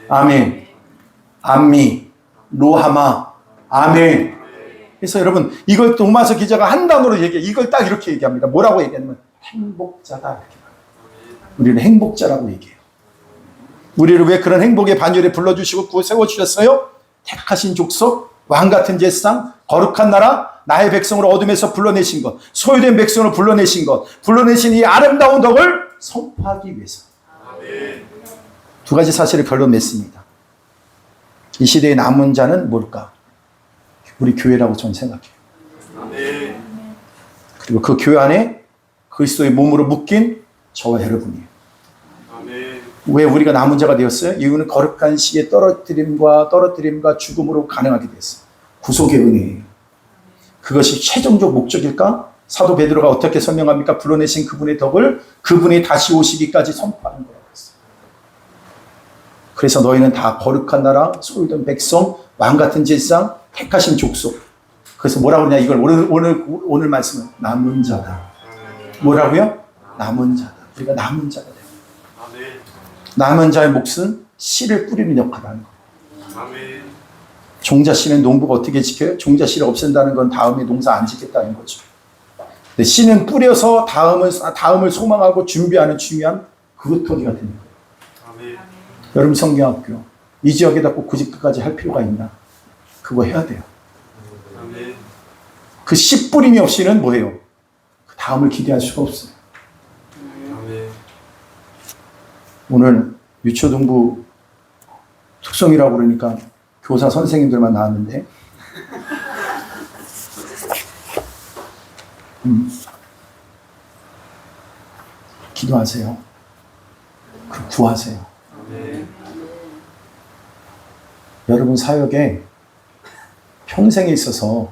아멘. 암미. 로하마. 아멘. 그래서 여러분, 이걸 도마서 기자가 한 단어로 이걸 딱 이렇게 얘기합니다. 뭐라고 얘기하냐면 행복자다. 이렇게 말해요. 우리는 행복자라고 얘기해요. 우리를 왜 그런 행복의 반열에 불러주시고 세워주셨어요? 택하신 족속, 왕같은 제사장, 거룩한 나라, 나의 백성으로 어둠에서 불러내신 것, 소유된 백성으로 불러내신 것, 불러내신 이 아름다운 덕을 선포하기 위해서. 두 가지 사실을 결론 맺습니다. 이 시대의 남은 자는 뭘까? 우리 교회라고 저는 생각해요. 그리고 그 교회 안에 그리스도의 몸으로 묶인 저와 여러분이에요. 왜 우리가 남은 자가 되었어요? 이유는 거룩한 시의 떨어뜨림과 죽음으로 가능하게 됐어요. 구속의 은혜예요. 그것이 최종적 목적일까? 사도 베드로가 어떻게 설명합니까? 불러내신 그분의 덕을 그분이 다시 오시기까지 선포하는 거라고 했어요. 그래서 너희는 다 거룩한 나라, 소유된 백성, 왕같은 제사장, 택하신 족속. 그래서 뭐라고 그러냐? 이걸 오늘 말씀은 남은 자다. 뭐라고요? 남은 자다. 우리가 남은 자가 돼요. 남은 자의 몫은 씨를 뿌리는 역할을 하는 거예요. 종자씨는 농부가 어떻게 지켜요? 종자씨를 없앤다는 건 다음에 농사 안 짓겠다는 거죠. 근데 씨는 뿌려서 다음을 소망하고 준비하는 중요한 그릇터기가 되는 거예요. 여러분, 성경학교 이 지역에다 꼭 굳이 끝까지 할 필요가 있나? 그거 해야 돼요. 그 씨 뿌림이 없이는 뭐예요? 그 다음을 기대할 수가 없어요. 오늘 유초등부 특성이라고 그러니까 교사 선생님들만 나왔는데 기도하세요. 구하세요. 여러분 사역에 평생에 있어서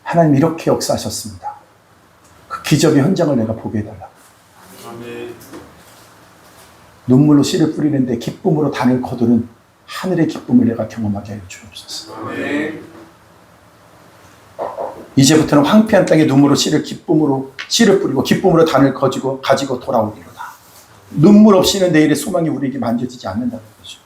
하나님 이렇게 역사하셨습니다. 그 기적의 현장을 내가 보게 해달라. 눈물로 씨를 뿌리는데 기쁨으로 단을 거두는 하늘의 기쁨을 내가 경험하게 하여 주옵소서. 이제부터는 황폐한 땅에 눈물로 씨를 뿌리고 기쁨으로 단을 가지고 돌아오리로다. 눈물 없이는 내일의 소망이 우리에게 만져지지 않는다는 거죠.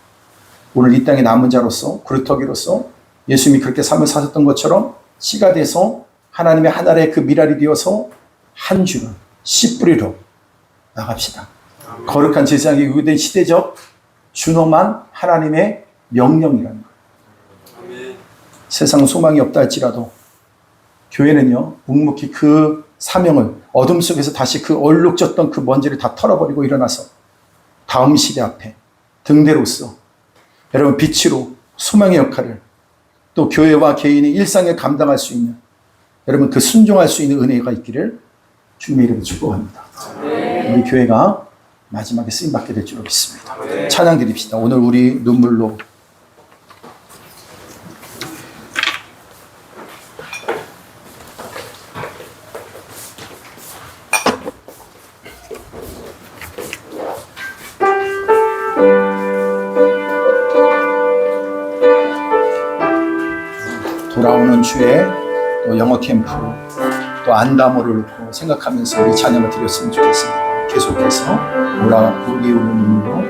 오늘 이 땅의 남은 자로서 그루터기로서 예수님이 그렇게 삶을 사셨던 것처럼 씨가 돼서 하나님의 하늘의 그 미랄이 되어서 한 줄은 씨 뿌리로 나갑시다. 거룩한 제사장이 요구된 시대적 준엄한 하나님의 명령이라는 거예요. 세상 소망이 없다 할지라도 교회는요, 묵묵히 그 사명을 어둠 속에서 다시 그 얼룩졌던 그 먼지를 다 털어버리고 일어나서 다음 시대 앞에 등대로서 여러분 빛으로 소망의 역할을 또 교회와 개인이 일상에 감당할 수 있는 여러분 그 순종할 수 있는 은혜가 있기를 주님의 이름으로 축복합니다. 우리 교회가 마지막에 쓰임받게 될 줄 믿습니다. 찬양 드립시다. 오늘 우리 눈물로 돌아오는 주에 또 영어 캠프 또 안다모를 놓고 생각하면서 우리 찬양을 드렸으면 좋겠습니다. 계속해서 우리 눈으로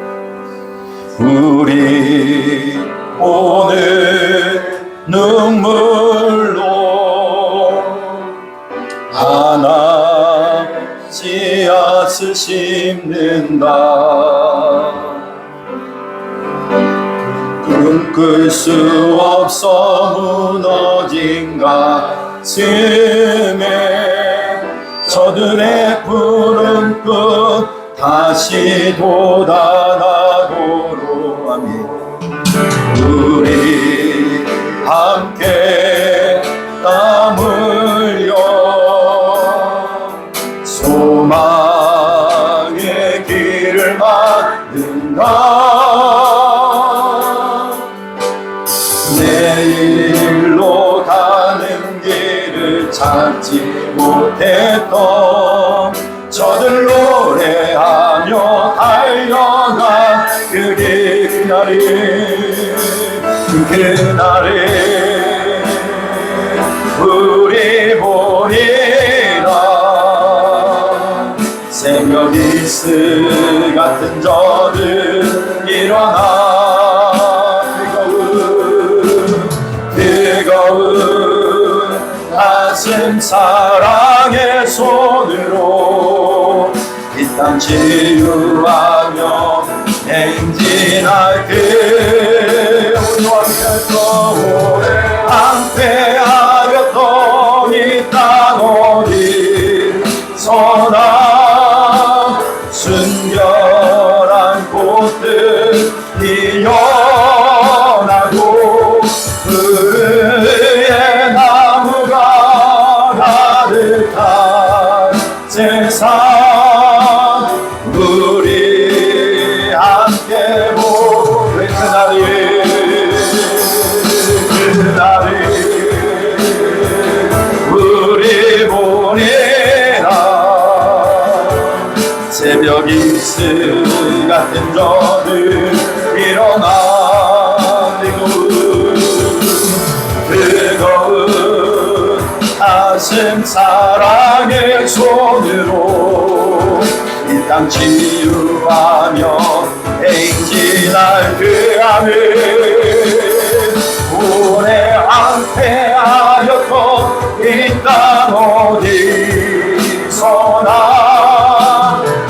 우리 오늘 눈물로 하나 씨앗을 심는다. 꿈꿀 수 없어 무너진 가슴에 저들의 푸른 끝 다시 돋아나도록 아멘. 우리 함께 땀 흘려 소망의 길을 만든다. 내일로 가는 길을 찾지 못했던 저들 노래하며 달려가 그날에 우리 보리라. 새벽 이슬 같은 저들 일어나 뜨거운 가슴 사랑의 손으로 이 땅 치유하며 행진할 그 방패하였던 이 땅 어디서나 순결한 꽃들 피어나고 푸르의 나무가 가득한 세상 우리 함께 보는 그날이 우리 보내라. 새벽 이슬 같은 저들 일어나 뜨거운 가슴 사랑의 손으로 이 땅 치유하며 행진할 그 하늘 오래 앙패하였던 이 땅 어디서나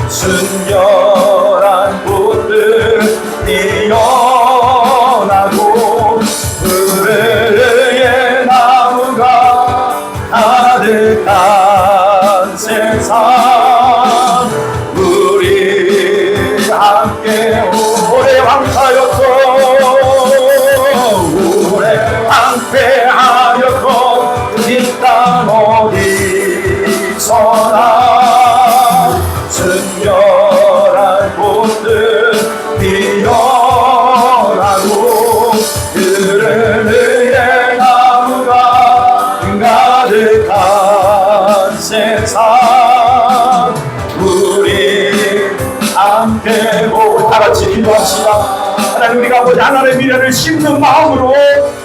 순결한 꽃들 피어나고 푸르의 나무가 가득한 세상 우리 함께 오래 왕하였던 오래 황폐하였던 이 땅 어디서나 순결한 꽃들 피어나고 그늘의 나무가 가득한 세상 우리 함께 모두 다같이 기도합시다. 하나님 우리가 아버지 하나님의 미래를 심는 마음으로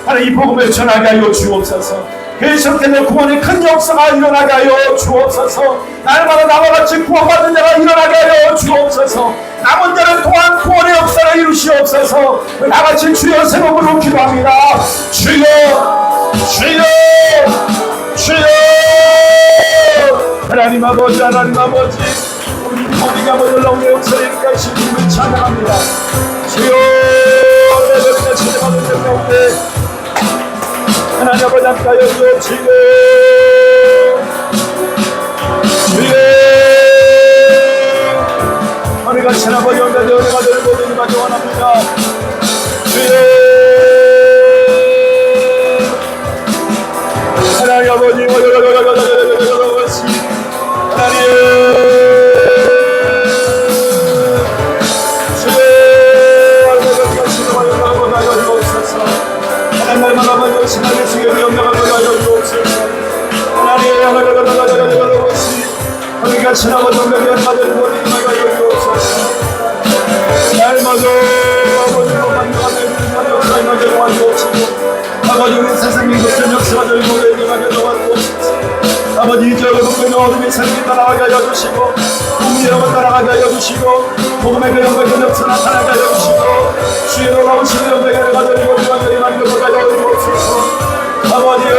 하나님 이 복음을 전하게 하여 주옵소서. 계속되는 구원의 큰 역사가 일어나게 하여 주옵소서. 날마다 나와 같이 구원받는 자가 일어나게 하여 주옵소서. 남은 자를 통한 구원의 역사를 이루시옵소서. 나같이 주여 세 번으로 기도합니다. 주여 주여 주여. 하나님 아버지 하나님 아버지 우리 우리가 먼저 나오는 역사를 이루게 하신 주님을 찬양합니다. 주여 내가 찬양하는 자 가운데 하나님 아버지 함께하여 주옵시고 주여 우리가 지나고 연단의 은혜가 늘 모든 가지 원합니다. 주여 하나님 아버지 신나게 주여 영광을 받아요 주옵소서. 하나님 우리가 지나고 정답이 얼마든 모든 것을 주옵소서. 날마다 아버지로 만나는 역사에 나게 도와주옵시고 아버지 우리 세상의 것을 역사가 들고 내려가게 도와주옵소서. 삶이 따라가게 하여 주시고 공의로만 따라가게 하여 주시고 복음의 그 영광 그 역사 나타나게 하여 주시고 주의 놀라우신 영광을 가져리고 완전히 만들어가게 하여 주옵소서. 아버지여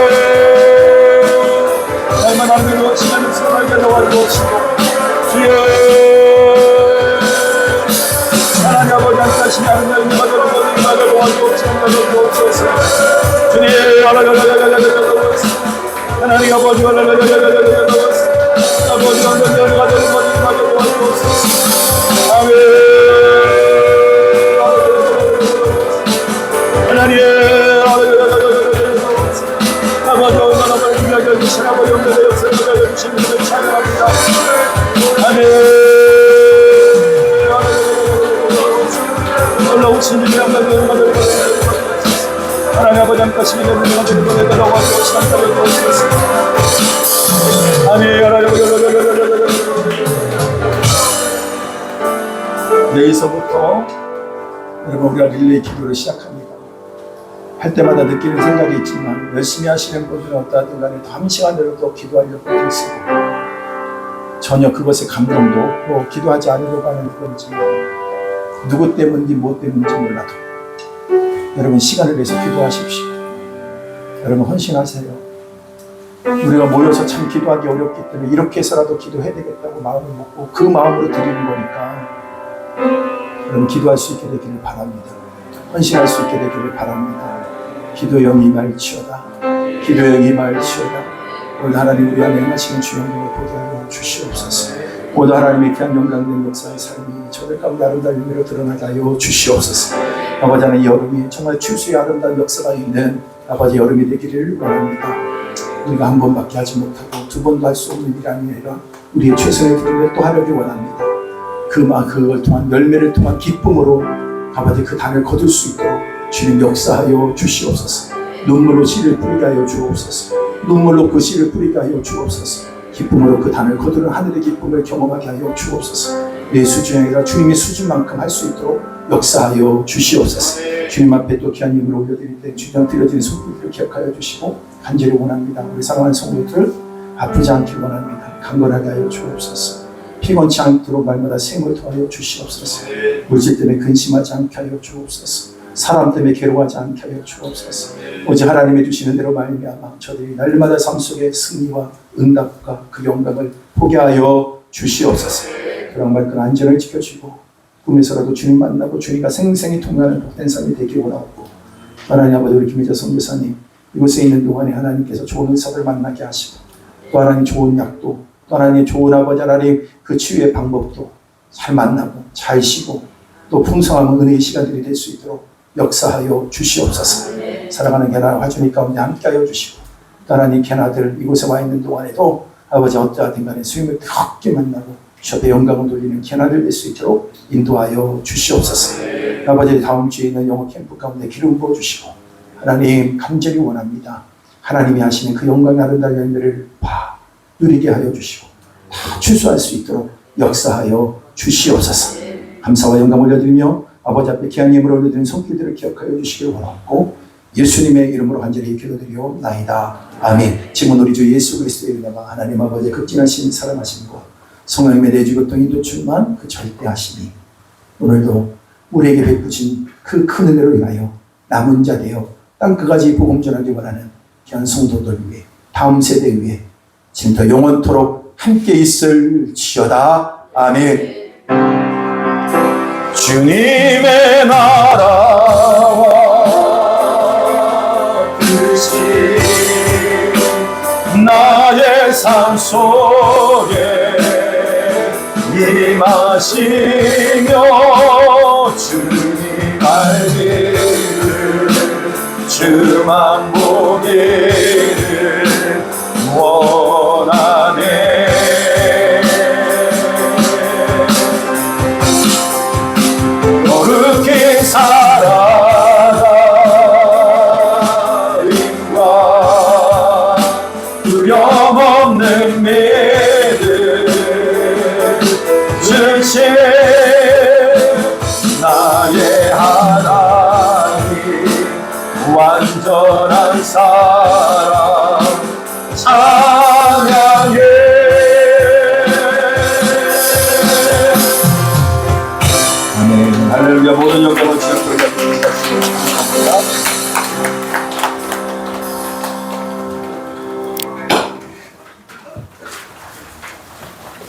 날만 하늘로 시간을 살아가게 도와주옵시고 주여 하나님 아버지 함께하시니 아름다운 가져주옵소서. 주님 하나님 아버지 아버지 완전히 가져주옵소서. 아멘. 하나님 아버지 얼마나 멀리하게 해주신 아버지 영광의 역사를 가져주신 분을 찬양합니다. 아멘. 놀라우신 주님 하나님 아버지 함께하시니 내가 드리고 내가 와서 시간 가져주옵소서. 아멘. 내일서부터 여러분 우리가 릴레이 기도를 시작합니다. 할 때마다 느끼는 생각이 있지만 열심히 하시는 분들은 어떠하든 간에 더 한 시간으로 또 기도하려고 애쓰고 전혀 그것에 감동도 뭐 기도하지 않으려고 하는 그건지 누구 때문인지 뭐 때문인지 몰라도 여러분 시간을 내서 기도하십시오. 여러분 헌신하세요. 우리가 모여서 참 기도하기 어렵기 때문에 이렇게 해서라도 기도해야 되겠다고 마음을 먹고 그 마음으로 드리는 거니까 여러분 기도할 수 있게 되기를 바랍니다. 헌신할 수 있게 되기를 바랍니다. 기도의 영이 임할지어다. 기도의 영이 임할지어다. 오늘 하나님 우리 안에 행하시는 주의 영광을 보게 하여 주시옵소서. 모두 하나님의 귀한 영광된 역사의 삶이 저들 가운데 아름다운 의미로 드러나게 하여 주시옵소서. 아버지 하나님 여름이 정말 추수의 아름다운 역사가 있는 아버지 여름이 되기를 원합니다. 우리가 한 번밖에 하지 못하고 두 번도 할 수 없는 일이 아니라 우리의 최선의 기도를 또 하려고 원합니다. 그걸 통한 열매를 통한 기쁨으로 아버지 그 단을 거둘 수 있도록 주님 역사하여 주시옵소서. 눈물로 씨를 뿌리게 하여 주옵소서. 눈물로 그 씨를 뿌리게 하여 주옵소서. 기쁨으로 그 단을 거두는 하늘의 기쁨을 경험하게 하여 주옵소서. 내 수준이 아니라 주님의 수준만큼 할 수 있도록 역사하여 주시옵소서. 주님 앞에 또 귀한 예물을 올려드릴 때 주님 드려지는 손길들을 기억하여 주시고 간절히 원합니다. 우리 사랑하는 성도들 아프지 않길 원합니다. 강건하게 하여 주옵소서. 피곤치 않도록 날마다 생을 더하여 주시옵소서. 물질 때문에 근심하지 않게 하여 주옵소서. 사람 때문에 괴로워하지 않게 하여 주옵소서. 오직 하나님이 주시는 대로 말미암아 저들이 날마다 삶 속의 승리와 응답과 그 영광을 보게 하여 주시옵소서. 그런 말그 안전을 지켜주고 꿈에서라도 주님 만나고 주님과 생생히 통하는 복된 삶이 되길 원하고 하나님 아버지 우리 김희자 선교사님 이곳에 있는 동안에 하나님께서 좋은 의사들 만나게 하시고 또 하나님 좋은 약도 또 하나님 좋은 아버지 하나님 그 치유의 방법도 잘 만나고 잘 쉬고 또 풍성한 은혜의 시간들이 될 수 있도록 역사하여 주시옵소서. 사랑하는 개나 화준이 가운데 함께하여 주시고 또 하나님 개나들 이곳에 와 있는 동안에도 아버지 어떠하든 간에 수임을 뜨겁게 만나고 주의 영광을 돌리는 개나들 될 수 있도록 인도하여 주시옵소서. 아버지 다음 주에 있는 영어 캠프 가운데 기름 부어주시고 하나님 간절히 원합니다. 하나님이 하시는 그 영광의 아름다운 열매를 누리게 하여 주시고 다 추수할 수 있도록 역사하여 주시옵소서. 감사와 영광 올려드리며 아버지 앞에 귀한 예물을 올려드린 손길들을 기억하여 주시기를 원하고 예수님의 이름으로 간절히 기도드리옵나이다. 아멘. 지금 우리 주 예수 그리스도의 은혜가 하나님 아버지의 극진하신 사랑하심과 성령님의 내주교통 인도출만 그 절대하심이 오늘도 우리에게 베푸신 그 큰 은혜로 인하여 남은 자 되어 땅끝까지 복음 전하기 원하는 귀한 성도들 위해 다음 세대 위해 지금부터 영원토록 함께 있을지어다. 아멘. 주님의 나라와 뜻이 나의 삶 속에 임하시며 주님 알기를 주만 보기를 원하네. 거룩히 살아가 인과 두려움없는 믿음 주신 나의 하나님 완전한 사랑 찬양해 모든 영광을